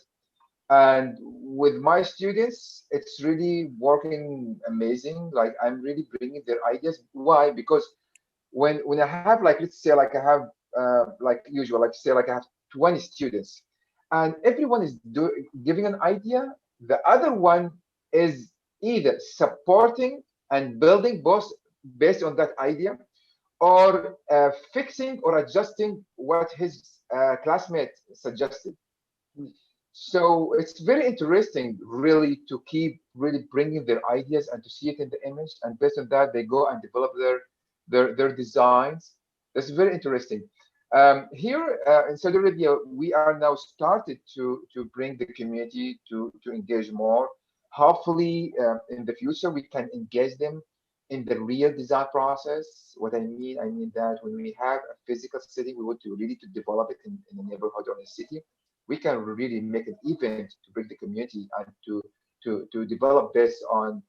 D: And with my students, it's really working amazing. Like I'm really bringing their ideas. Why? Because when I have, like, let's say, like I have like usual, like say like I have 20 students, and everyone is giving an idea, the other one is either supporting and building both based on that idea, or fixing or adjusting what his classmate suggested. So it's very interesting, really, to keep really bringing their ideas and to see it in the image, and based on that, they go and develop their designs. That's very interesting. Here in Saudi Arabia, we are now started to bring the community to engage more. Hopefully, in the future, we can engage them in the real design process. What I mean that when we have a physical city, we want to really to develop it in a neighborhood or in a city. We can really make an event to bring the community and to develop based on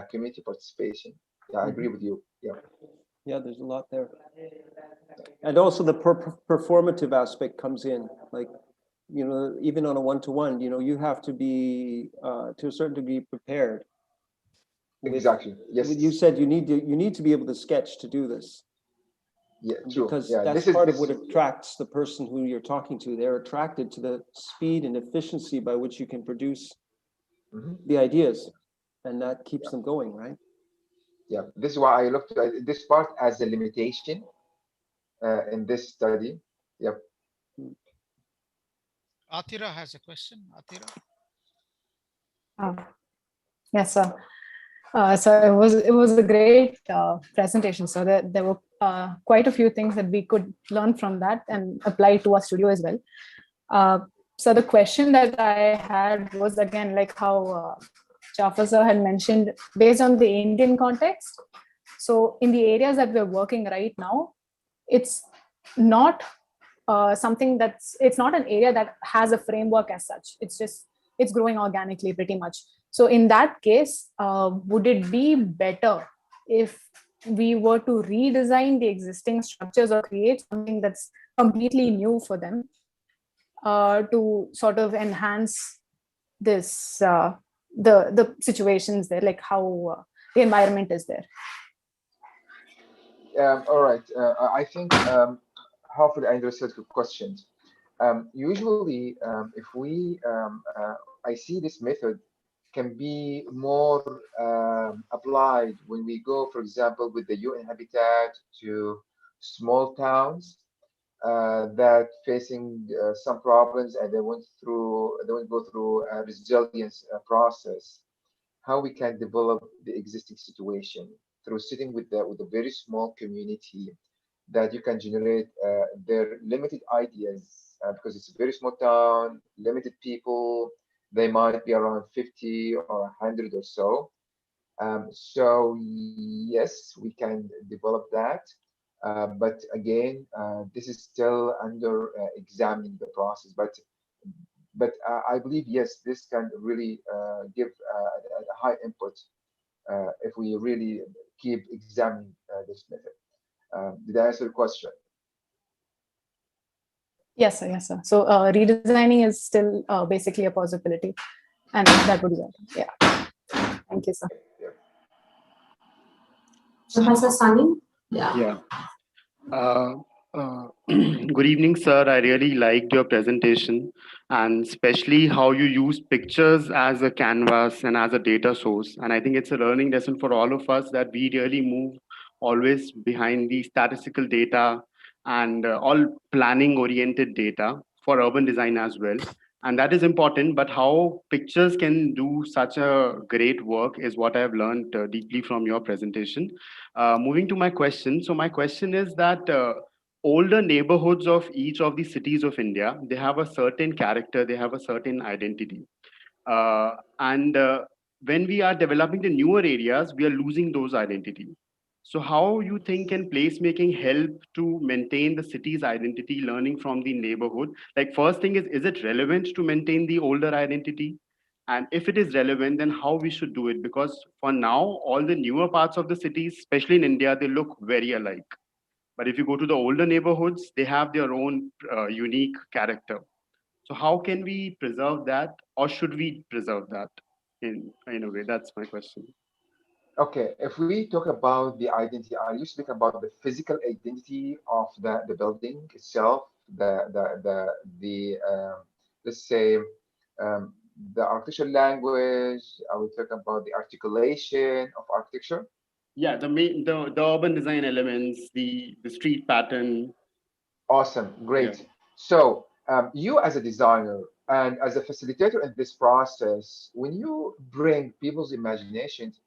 D: community participation. Yeah, I agree with you. Yeah.
A: Yeah, there's a lot there. And also the performative aspect comes in, like, you know, even on a one-to-one, you know, you have to be to a certain degree prepared.
D: Exactly. Yes.
A: You said you need to be able to sketch to do this.
D: Yeah, true.
A: Because
D: Yeah,
A: that's part of what attracts the person who you're talking to. They're attracted to the speed and efficiency by which you can produce the ideas, and that keeps them going, right?
D: Yeah, this is why I looked at this part as a limitation in this study. Yep.
C: Atira has a question. Atira.
F: Yes, sir. So it was a great presentation. So there were quite a few things that we could learn from that and apply to our studio as well. So the question that I had was, again, like how Jafar sir had mentioned, based on the Indian context. So in the areas that we're working right now, it's not something it's not an area that has a framework as such. It's growing organically pretty much. So in that case, would it be better if we were to redesign the existing structures or create something that's completely new for them to sort of enhance this, the situations there, like how the environment is there?
D: All right. I think hopefully I understood your questions. Usually, if we, I see this method can be more applied when we go, for example, with the UN Habitat to small towns that facing some problems, and they went go through a resilience process. How we can develop the existing situation through sitting with a very small community that you can generate their limited ideas because it's a very small town, limited people. They might be around 50 or 100 or so. So yes, we can develop that. But again, this is still under examining the process. But I believe, yes, this can really give a high input if we really keep examining this method. Did I answer the question?
F: Yes, sir. Yes, sir. So redesigning is still basically a possibility, and that would be it. Yeah. Thank you, sir.
B: Professor Sunny? Yeah.
G: Yeah. Good evening, sir. I really liked your presentation, and especially how you use pictures as a canvas and as a data source. And I think it's a learning lesson for all of us that we really move always behind the statistical data and all planning oriented data for urban design as well. And that is important, but how pictures can do such a great work is what I've learned deeply from your presentation. Moving to my question. So my question is that older neighborhoods of each of the cities of India, they have a certain character, they have a certain identity. And when we are developing the newer areas, we are losing those identity. So how you think can placemaking help to maintain the city's identity, learning from the neighborhood? Like first thing is it relevant to maintain the older identity? And if it is relevant, then how we should do it? Because for now, all the newer parts of the cities, especially in India, they look very alike. But if you go to the older neighborhoods, they have their own unique character. So how can we preserve that, or should we preserve that in a way? That's my question.
D: Okay, if we talk about the identity, are you speaking about the physical identity of the building itself, the let's say um, the artificial language? Are we talking about the articulation of architecture?
G: Yeah, the urban design elements, the street pattern.
D: Awesome,
G: Yeah.
D: great. So you as a designer and as a facilitator in this process, when you bring people's imaginations,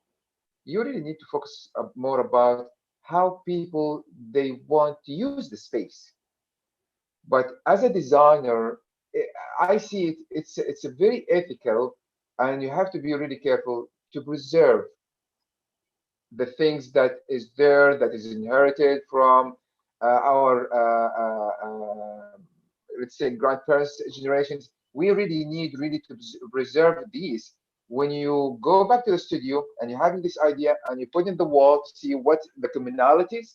D: you really need to focus more about how people they want to use the space. But as a designer, eh, I see it. It's a very ethical, and you have to be really careful to preserve the things that is there that is inherited from our let's say grandparents generations. We really need really to preserve these. When you go back to the studio and you're having this idea and you put in the wall to see what the commonalities,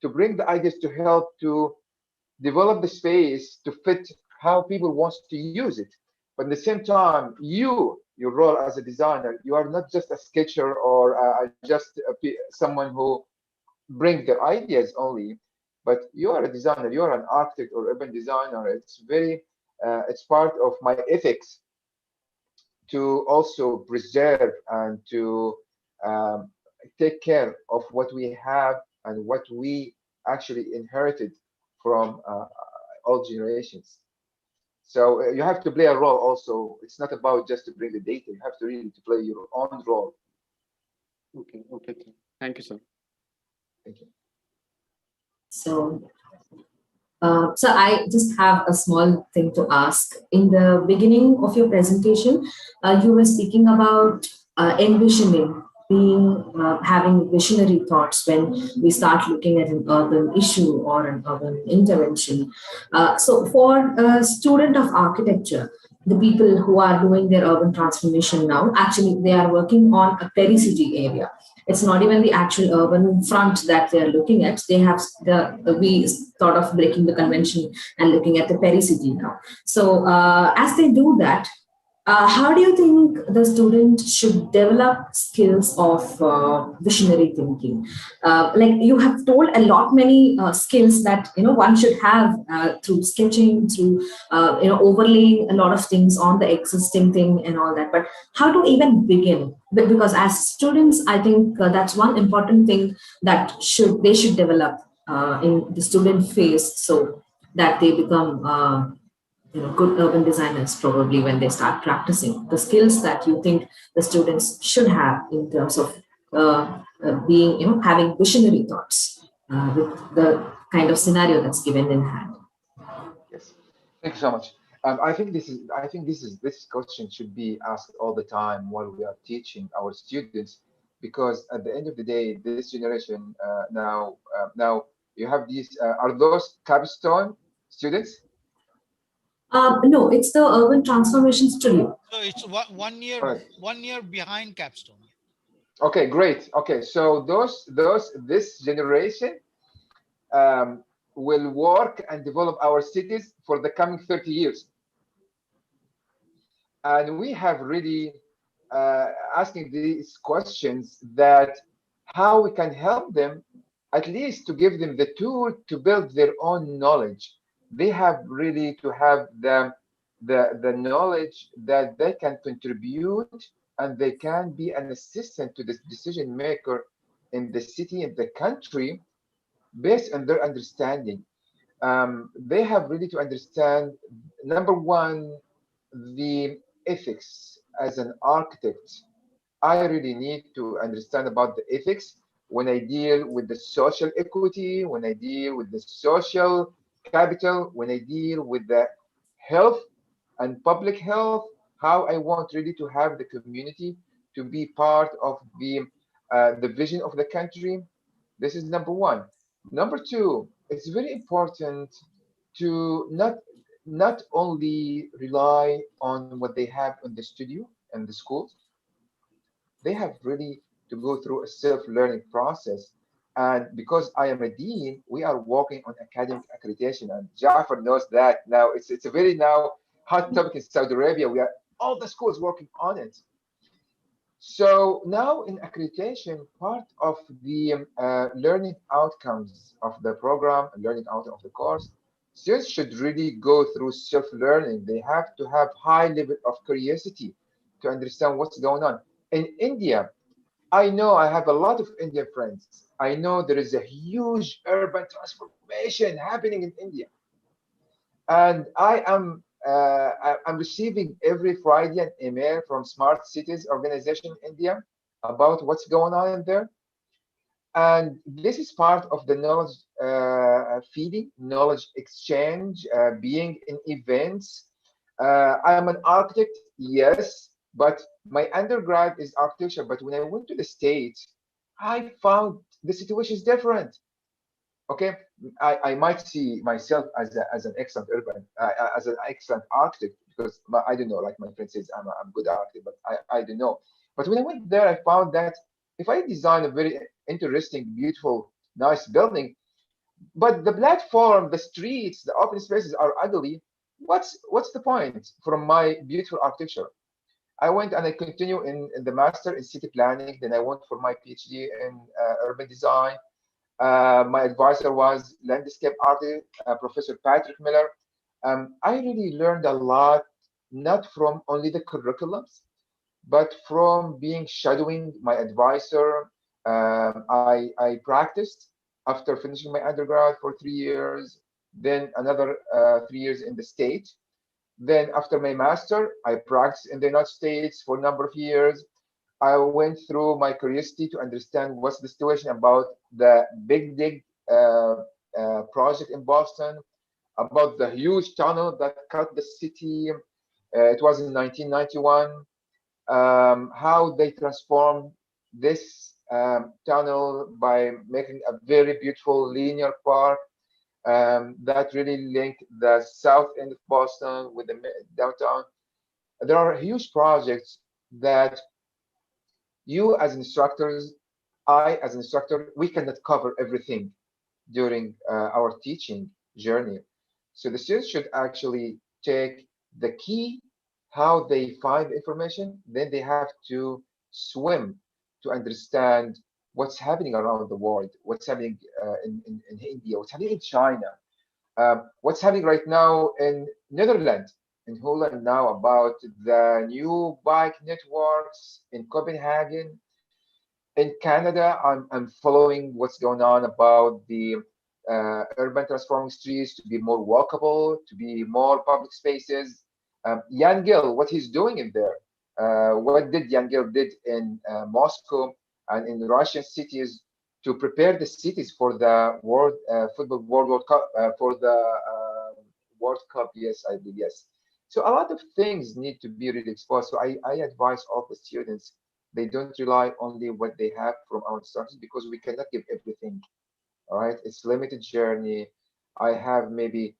D: to bring the ideas to help to develop the space to fit how people want to use it. But at the same time, your role as a designer, you are not just a sketcher or just someone who brings their ideas only, but you are a designer, you are an architect or urban designer. It's part of my ethics to also preserve and to um, take care of what we have and what we actually inherited from all generations. So you have to play a role also. It's not about just to bring the data. You have to really to play your own role.
G: Okay, okay. Thank you, sir.
D: Thank you.
B: So, so I just have a small thing to ask. In the beginning of your presentation, you were speaking about envisioning, being having visionary thoughts when we start looking at an urban issue or an urban intervention. So, for a student of architecture, the people who are doing their urban transformation now, actually, they are working on a pericity area. It's not even the actual urban front that they're looking at. They have we thought of breaking the convention and looking at the pericity now. So as they do that, how do you think the student should develop skills of visionary thinking? Like you have told a lot many skills that one should have through sketching, through overlaying a lot of things on the existing thing and all that. But how to even begin? But because as students, I think that's one important thing that they should develop in the student phase, so that they become good urban designers probably when they start practicing the skills that you think the students should have in terms of being having visionary thoughts with the kind of scenario that's given in hand.
D: Yes. Thank you so much. I think this question should be asked all the time while we are teaching our students, because at the end of the day, this generation now you have these are those capstone students?
B: No, it's the urban transformation studio.
C: So it's
D: All right.
C: 1 year behind capstone.
D: Okay, great. Okay, so this generation um, will work and develop our cities for the coming 30 years. And we have really asking these questions that how we can help them, at least to give them the tool to build their own knowledge. They have really to have the knowledge that they can contribute and they can be an assistant to the decision maker in the city and the country based on their understanding. They have really to understand, number one, the ethics as an architect. I really need to understand about the ethics when I deal with the social equity, when I deal with the social capital, when I deal with the health and public health, how I want really to have the community to be part of the vision of the country. This is number one. Number two, it's very important to not only rely on what they have in the studio and the schools. They have really to go through a self-learning process. And because I am a dean, we are working on academic accreditation, and Jafar knows that now. It's a very now hot topic in Saudi Arabia. We are all the schools working on it. So now in accreditation, part of the learning outcomes of the program, learning outcome of the course, students should really go through self-learning. They have to have high level of curiosity to understand what's going on. In India, I know I have a lot of Indian friends. I know there is a huge urban transformation happening in India. And I'm receiving every Friday an email from Smart Cities Organization in India about what's going on in there. And this is part of the knowledge feeding, knowledge exchange, being in events. I'm an architect, yes, but my undergrad is architecture. But when I went to the States, I found the situation is different. Okay, I might see myself as an excellent urban, as an excellent architect, because I don't know, like my friend says, I'm a good architect, but I don't know. But when I went there, I found that if I design a very interesting, beautiful, nice building, but the platform, the streets, the open spaces are ugly, what's the point from my beautiful architecture? I went and I continue in the master in city planning. Then I went for my PhD in urban design. My advisor was landscape architect, Professor Patrick Miller. I really learned a lot, not from only the curriculums, but from being shadowing my advisor. I practiced after finishing my undergrad for 3 years, then another 3 years in the States. Then after my master, I practiced in the United States for a number of years. I went through my curiosity to understand what's the situation about the Big Dig project in Boston, about the huge tunnel that cut the city. It was in 1991. How they transformed this tunnel by making a very beautiful linear park that really linked the south end of Boston with the downtown. There are huge projects that you as instructors, I as an instructor, we cannot cover everything during our teaching journey. So the students should actually take the key, how they find information, then they have to swim to understand what's happening around the world, what's happening in India, what's happening in China, what's happening right now in Netherlands, in Holland now about the new bike networks in Copenhagen. In Canada, I'm following what's going on about the urban transforming streets to be more walkable, to be more public spaces. Jan Gill, what he's doing in there, what did Jan Gill did in Moscow and in Russian cities to prepare the cities for the World Football World Cup, for the World Cup, yes, I believe, yes. So a lot of things need to be really exposed. So I advise all the students, they don't rely only what they have from our instructors, because we cannot give everything. All right, it's limited journey. I have maybe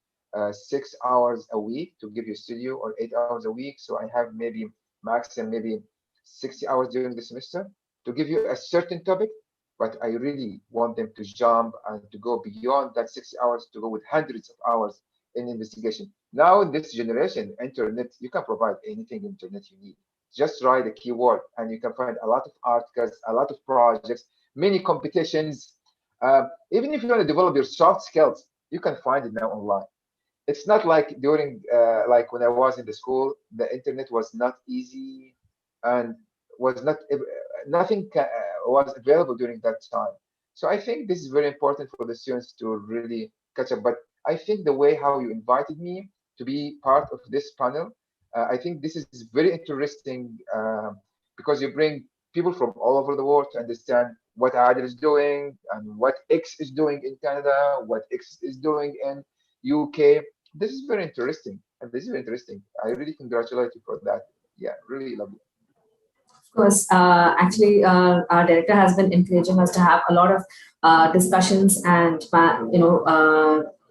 D: 6 hours a week to give you studio, or 8 hours a week. So I have maybe maximum maybe 60 hours during the semester to give you a certain topic, but I really want them to jump and to go beyond that 60 hours, to go with hundreds of hours in investigation. Now in this generation, internet, you can provide anything internet you need. Just write a keyword and you can find a lot of articles, a lot of projects, many competitions. Even if you want to develop your soft skills, you can find it now online. It's not like during, like when I was in the school, the internet was not easy and was not, nothing was available during that time. So I think this is very important for the students to really catch up. But I think the way how you invited me to be part of this panel, I think this is very interesting because you bring people from all over the world to understand what Adil is doing and what X is doing in Canada, what X is doing in UK. This is very interesting, and this is very interesting. I really congratulate you for that. Yeah, really lovely.
B: Of course, actually, our director has been encouraging us to have a lot of discussions and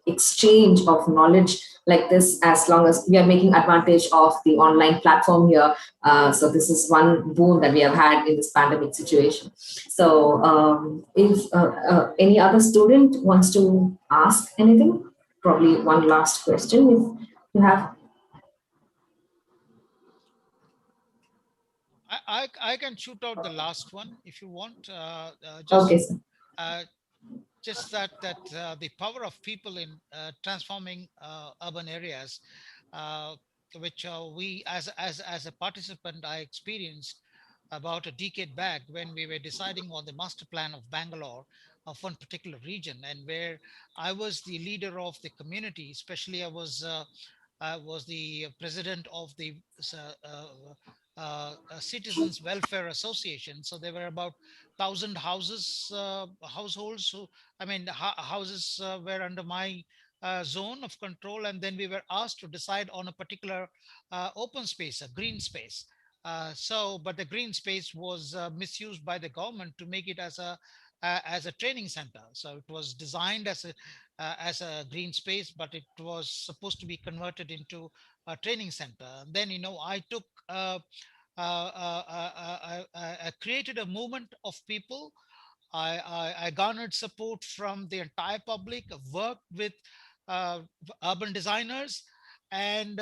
B: exchange of knowledge like this, as long as we are making advantage of the online platform here. So this is one boon that we have had in this pandemic situation. So if any other student wants to ask anything, probably one last question if you have.
C: I can shoot out the last one if you want.
B: Okay, sir.
C: Uh, just that the power of people in transforming urban areas, uh, which we as a participant I experienced about a decade back when we were deciding on the master plan of Bangalore, of one particular region, and where I was the leader of the community. Especially I was the president of the Citizens Welfare Association. So there were about 1,000 households who, I mean, houses were under my zone of control, and then we were asked to decide on a particular open space, a green space. But the green space was misused by the government to make it as a training center. So it was designed as a green space, but it was supposed to be converted into a training center. And then, I took I created a movement of people. I garnered support from the entire public, worked with uh, urban designers, and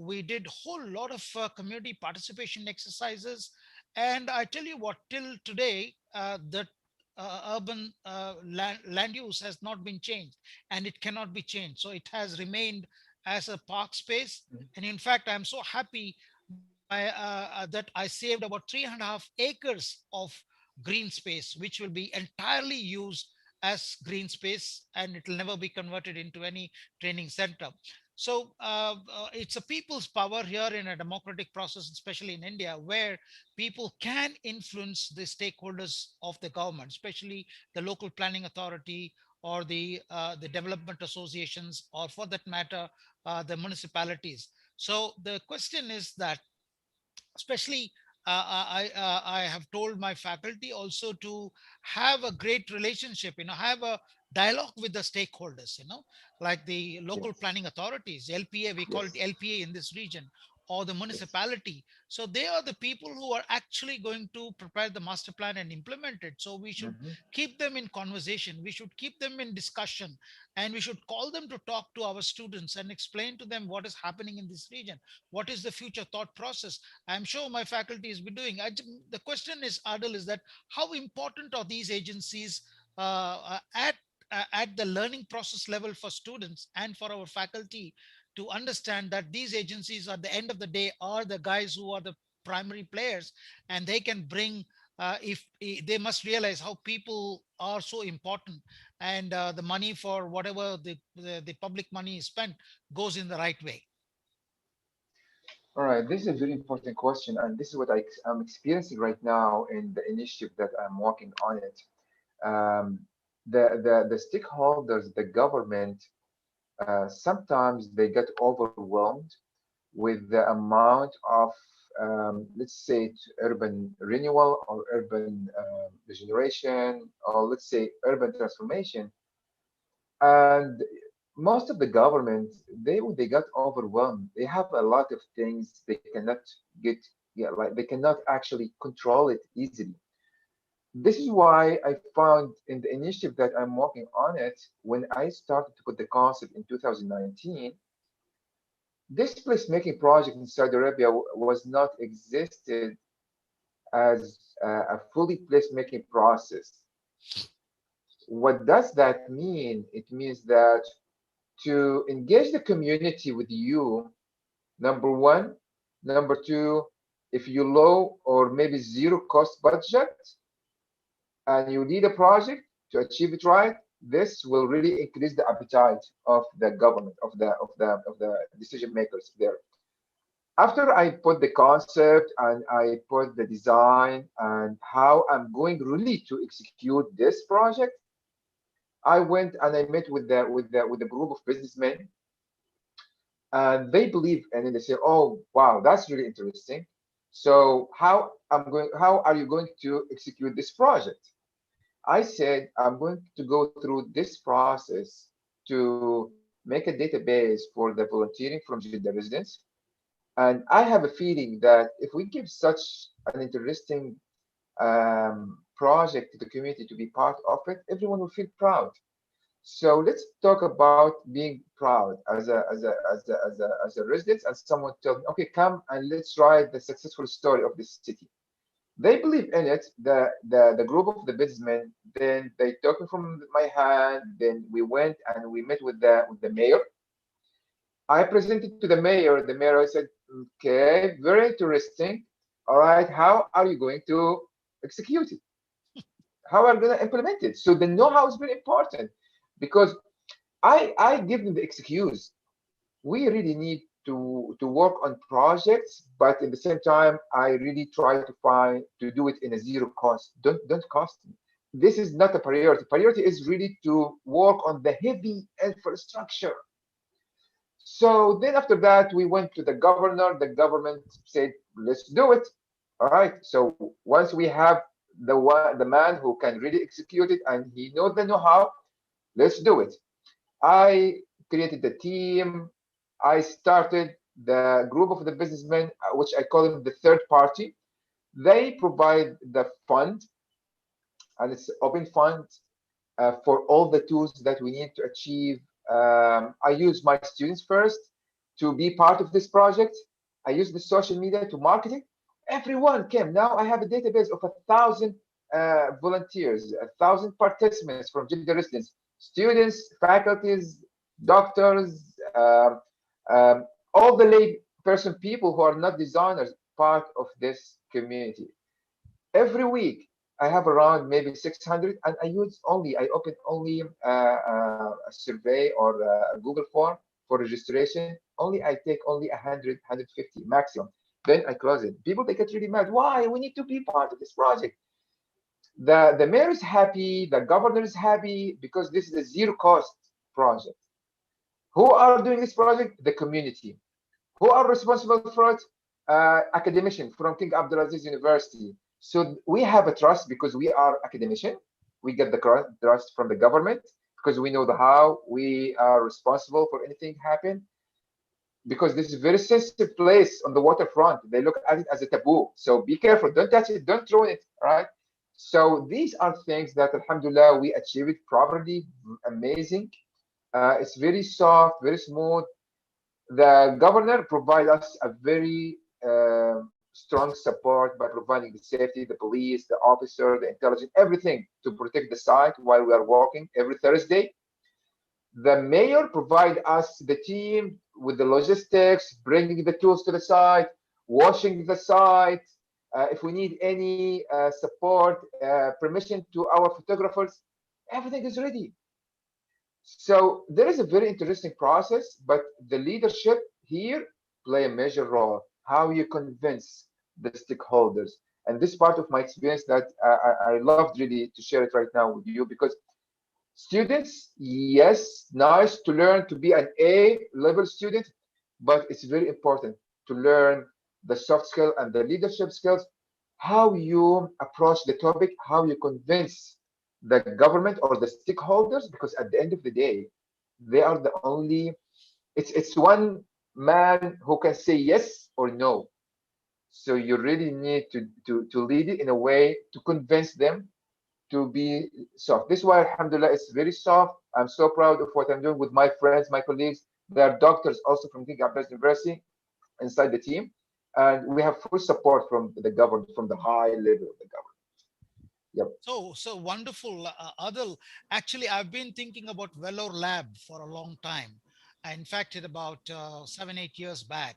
C: we did a whole lot of community participation exercises. And I tell you what, till today, the urban land use has not been changed, and it cannot be changed. So it has remained as a park space. And in fact, I'm so happy that I saved about 3.5 acres of green space, which will be entirely used as green space, and it will never be converted into any training center. So it's a people's power here in a democratic process, especially in India, where people can influence the stakeholders of the government, especially the local planning authority or the development associations, or for that matter, the municipalities. So the question is that, especially I have told my faculty also to have a great relationship, have a dialogue with the stakeholders, like the local
D: Yes.
C: planning authorities, LPA, we call it
D: Yes.
C: LPA in this region, or the
D: Yes.
C: municipality. So they are the people who are actually going to prepare the master plan and implement it. So we should
D: Mhm.
C: keep them in conversation, we should keep them in discussion, and we should call them to talk to our students and explain to them what is happening in this region, what is the future thought process. I'm sure my faculty is be doing. The question is, Adil, is that how important are these agencies at the learning process level for students and for our faculty to understand that these agencies at the end of the day are the guys who are the primary players, and they can bring if they must realize how people are so important, and the money for whatever the public money is spent goes in the right way.
D: All right, this is a very important question, and this is what I'm experiencing right now in the initiative that I'm working on it. Um, the stakeholders, the government, sometimes they get overwhelmed with the amount of, let's say, urban renewal or urban regeneration, or let's say urban transformation. And most of the government, they got overwhelmed. They have a lot of things they cannot get, yeah, like they cannot actually control it easily. This is why I found in the initiative that I'm working on it, when I started to put the concept in 2019, this placemaking project in Saudi Arabia was not existed as a fully placemaking process. What does that mean? It means that to engage the community with you, number one. Number two, if you low or maybe zero cost budget and you lead a project to achieve it right, this will really increase the appetite of the government, of the decision makers there. After I put the concept and I put the design and how I'm going really to execute this project, I went and I met with the group of businessmen, and they believe, and then they say, oh wow, that's really interesting. So how are you going to execute this project? I said I'm going to go through this process to make a database for the volunteering from Jeddah residents. And I have a feeling that if we give such an interesting project to the community to be part of it, everyone will feel proud. So let's talk about being proud as a resident, and someone tell me, okay, come and let's write the successful story of this city. They believe in it, the group of the businessmen. Then they took me from my hand. Then we went and we met with the mayor. I presented to the mayor. The mayor said, "Okay, very interesting. All right, how are you going to execute it? How are you going to implement it?" So the know-how is very important, because I give them the excuse. We really need to work on projects, but at the same time, I really try to do it in a zero cost. Don't cost me. This is not a priority. Priority is really to work on the heavy infrastructure. So then after that, we went to the governor. The government said, "Let's do it." All right. So once we have the man who can really execute it and he knows the know-how, let's do it. I created the team. I started the group of the businessmen, which I call them the third party. They provide the fund, and it's open fund for all the tools that we need to achieve. I use my students first to be part of this project. I use the social media to market it. Everyone came. Now I have a database of 1,000 volunteers, 1,000 participants from Jeddah residents, students, faculties, doctors, all the lay person people who are not designers, part of this community. Every week I have around maybe 600, and I open only a survey or a Google form for registration. Only I take only 100, 150 maximum. Then I close it. People, they get really mad. Why? We need to be part of this project. The mayor is happy, the governor is happy, because this is a zero cost project. Who are doing this project? The community. Who are responsible for it? Academician from King Abdulaziz University. So we have a trust because we are academician. We get the trust from the government because we know the how. We are responsible for anything happen, because this is a very sensitive place on the waterfront. They look at it as a taboo. So be careful. Don't touch it. Don't throw it. Right. So these are things that, alhamdulillah, we achieve it properly. Amazing. It's very soft, very smooth. The governor provide us a very strong support by providing the safety, the police, the officer, the intelligence, everything to protect the site while we are working every Thursday. The mayor provide us the team with the logistics, bringing the tools to the site, washing the site. If we need any support, permission to our photographers, everything is ready. So there is a very interesting process, but the leadership here play a major role. How you convince the stakeholders, and this part of my experience that I loved really to share it right now with you, because students, yes, nice to learn to be an A level student, but it's very important to learn the soft skill and the leadership skills, how you approach the topic, how you convince the government or the stakeholders, because at the end of the day, they are the only, it's one man who can say yes or no. So you really need to lead it in a way to convince them to be soft. This is why, alhamdulillah, it's very soft. I'm so proud of what I'm doing with my friends, my colleagues. They are doctors also from King Abdulaziz University inside the team. And we have full support from the government, from the high level of the government. Yep.
C: So wonderful, Adil. Actually, I've been thinking about Velour Lab for a long time. In fact, it about 7, 8 years back.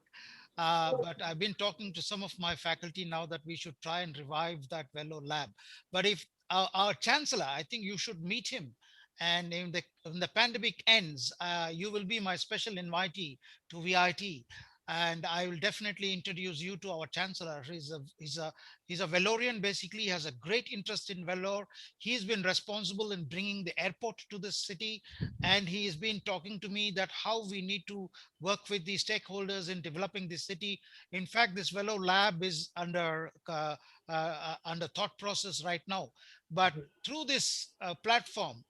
C: But I've been talking to some of my faculty now that we should try and revive that Velour Lab. But if our chancellor, I think you should meet him. And when the pandemic ends, you will be my special invitee to VIT. And I will definitely introduce you to our chancellor. He's a Valorian, basically. He has a great interest in Valor. He's been responsible in bringing the airport to this city, and he has been talking to me that how we need to work with the stakeholders in developing this city. In fact, this Valor Lab is under thought process right now. But through this platform,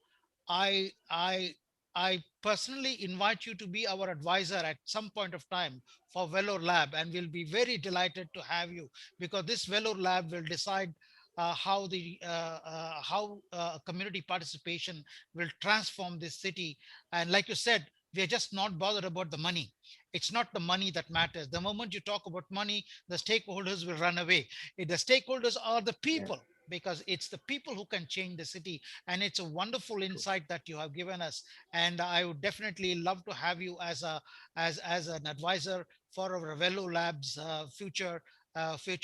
C: I I I personally invite you to be our advisor at some point of time for Velour Lab, and we'll be very delighted to have you, because this Velour Lab will decide how community participation will transform this city. And like you said, We are just not bothered about the money. It's not the money that matters. The moment you talk about money, the stakeholders will run away. The stakeholders are the people, because it's the people who can change the city. And it's a wonderful insight that you have given us. And I would definitely love to have you as an advisor for our Velo Labs future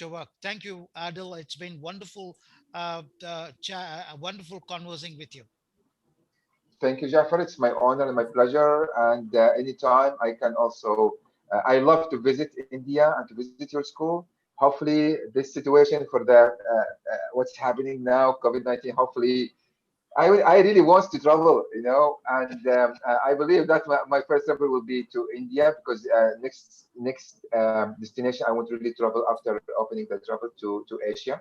C: work. Thank you, Adil. It's been wonderful, wonderful conversing with you.
D: Thank you, Jafar. It's my honor and my pleasure. And anytime I can also, I love to visit India and to visit your school. Hopefully, this situation for the what's happening now, COVID-19. Hopefully, I really want to travel, and I believe that my first travel will be to India, because next destination I want to really travel after opening the travel to Asia.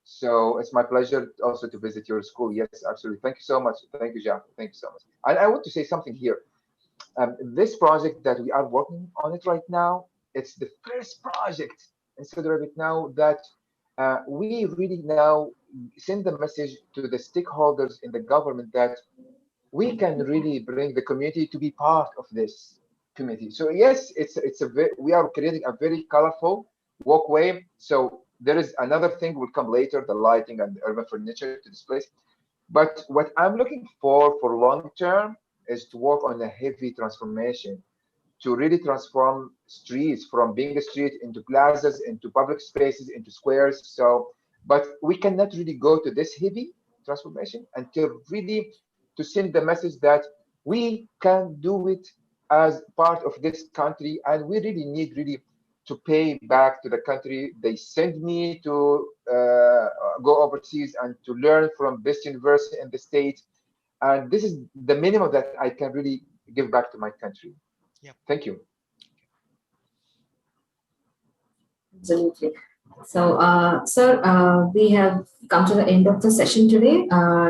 D: So it's my pleasure also to visit your school. Yes, absolutely. Thank you so much. Thank you, Jafar. Thank you so much. And I want to say something here. This project that we are working on it right now, it's the first project in Saudi Arabia now that we really now send the message to the stakeholders in the government that we can really bring the community to be part of this community. So yes, we are creating a very colorful walkway. So there is another thing will come later, the lighting and the urban furniture to this place. But what I'm looking for long term is to work on a heavy transformation to really transform streets from being a street into plazas, into public spaces, into squares. So, but we cannot really go to this heavy transformation until really to send the message that we can do it as part of this country, and we really need really to pay back to the country. They send me to go overseas and to learn from best university in the state, and this is the minimum that I can really give back to my country.
C: Yep.
D: Thank you.
B: Absolutely. So, sir, we have come to the end of the session today.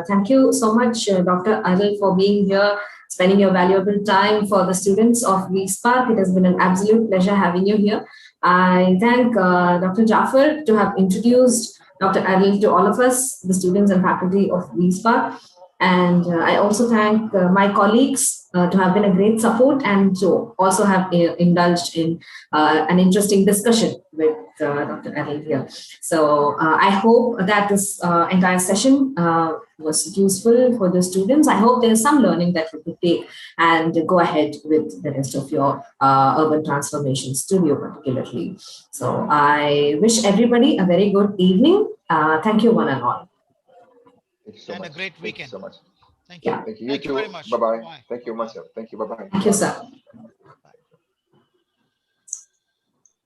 B: Thank you so much, Dr. Adil, for being here, spending your valuable time for the students of V-SPARC. It has been an absolute pleasure having you here. I thank Dr. Jafar to have introduced Dr. Adil to all of us, the students and faculty of V-SPARC. And I also thank my colleagues to have been a great support and to also have indulged in an interesting discussion with Dr. Adil here. So I hope that this entire session was useful for the students. I hope there is some learning that we could take and go ahead with the rest of your urban transformation studio particularly. So I wish everybody a very good evening. Thank you one and all.
D: Thank you so
C: and
D: much.
C: a great weekend.
D: Thank you so much.
C: Thank you.
B: Yeah.
D: Thank you.
C: Thank you very much.
D: Bye-bye.
C: Bye.
D: Thank you, Marcel. Thank you. Bye-bye.
B: Thank you, sir.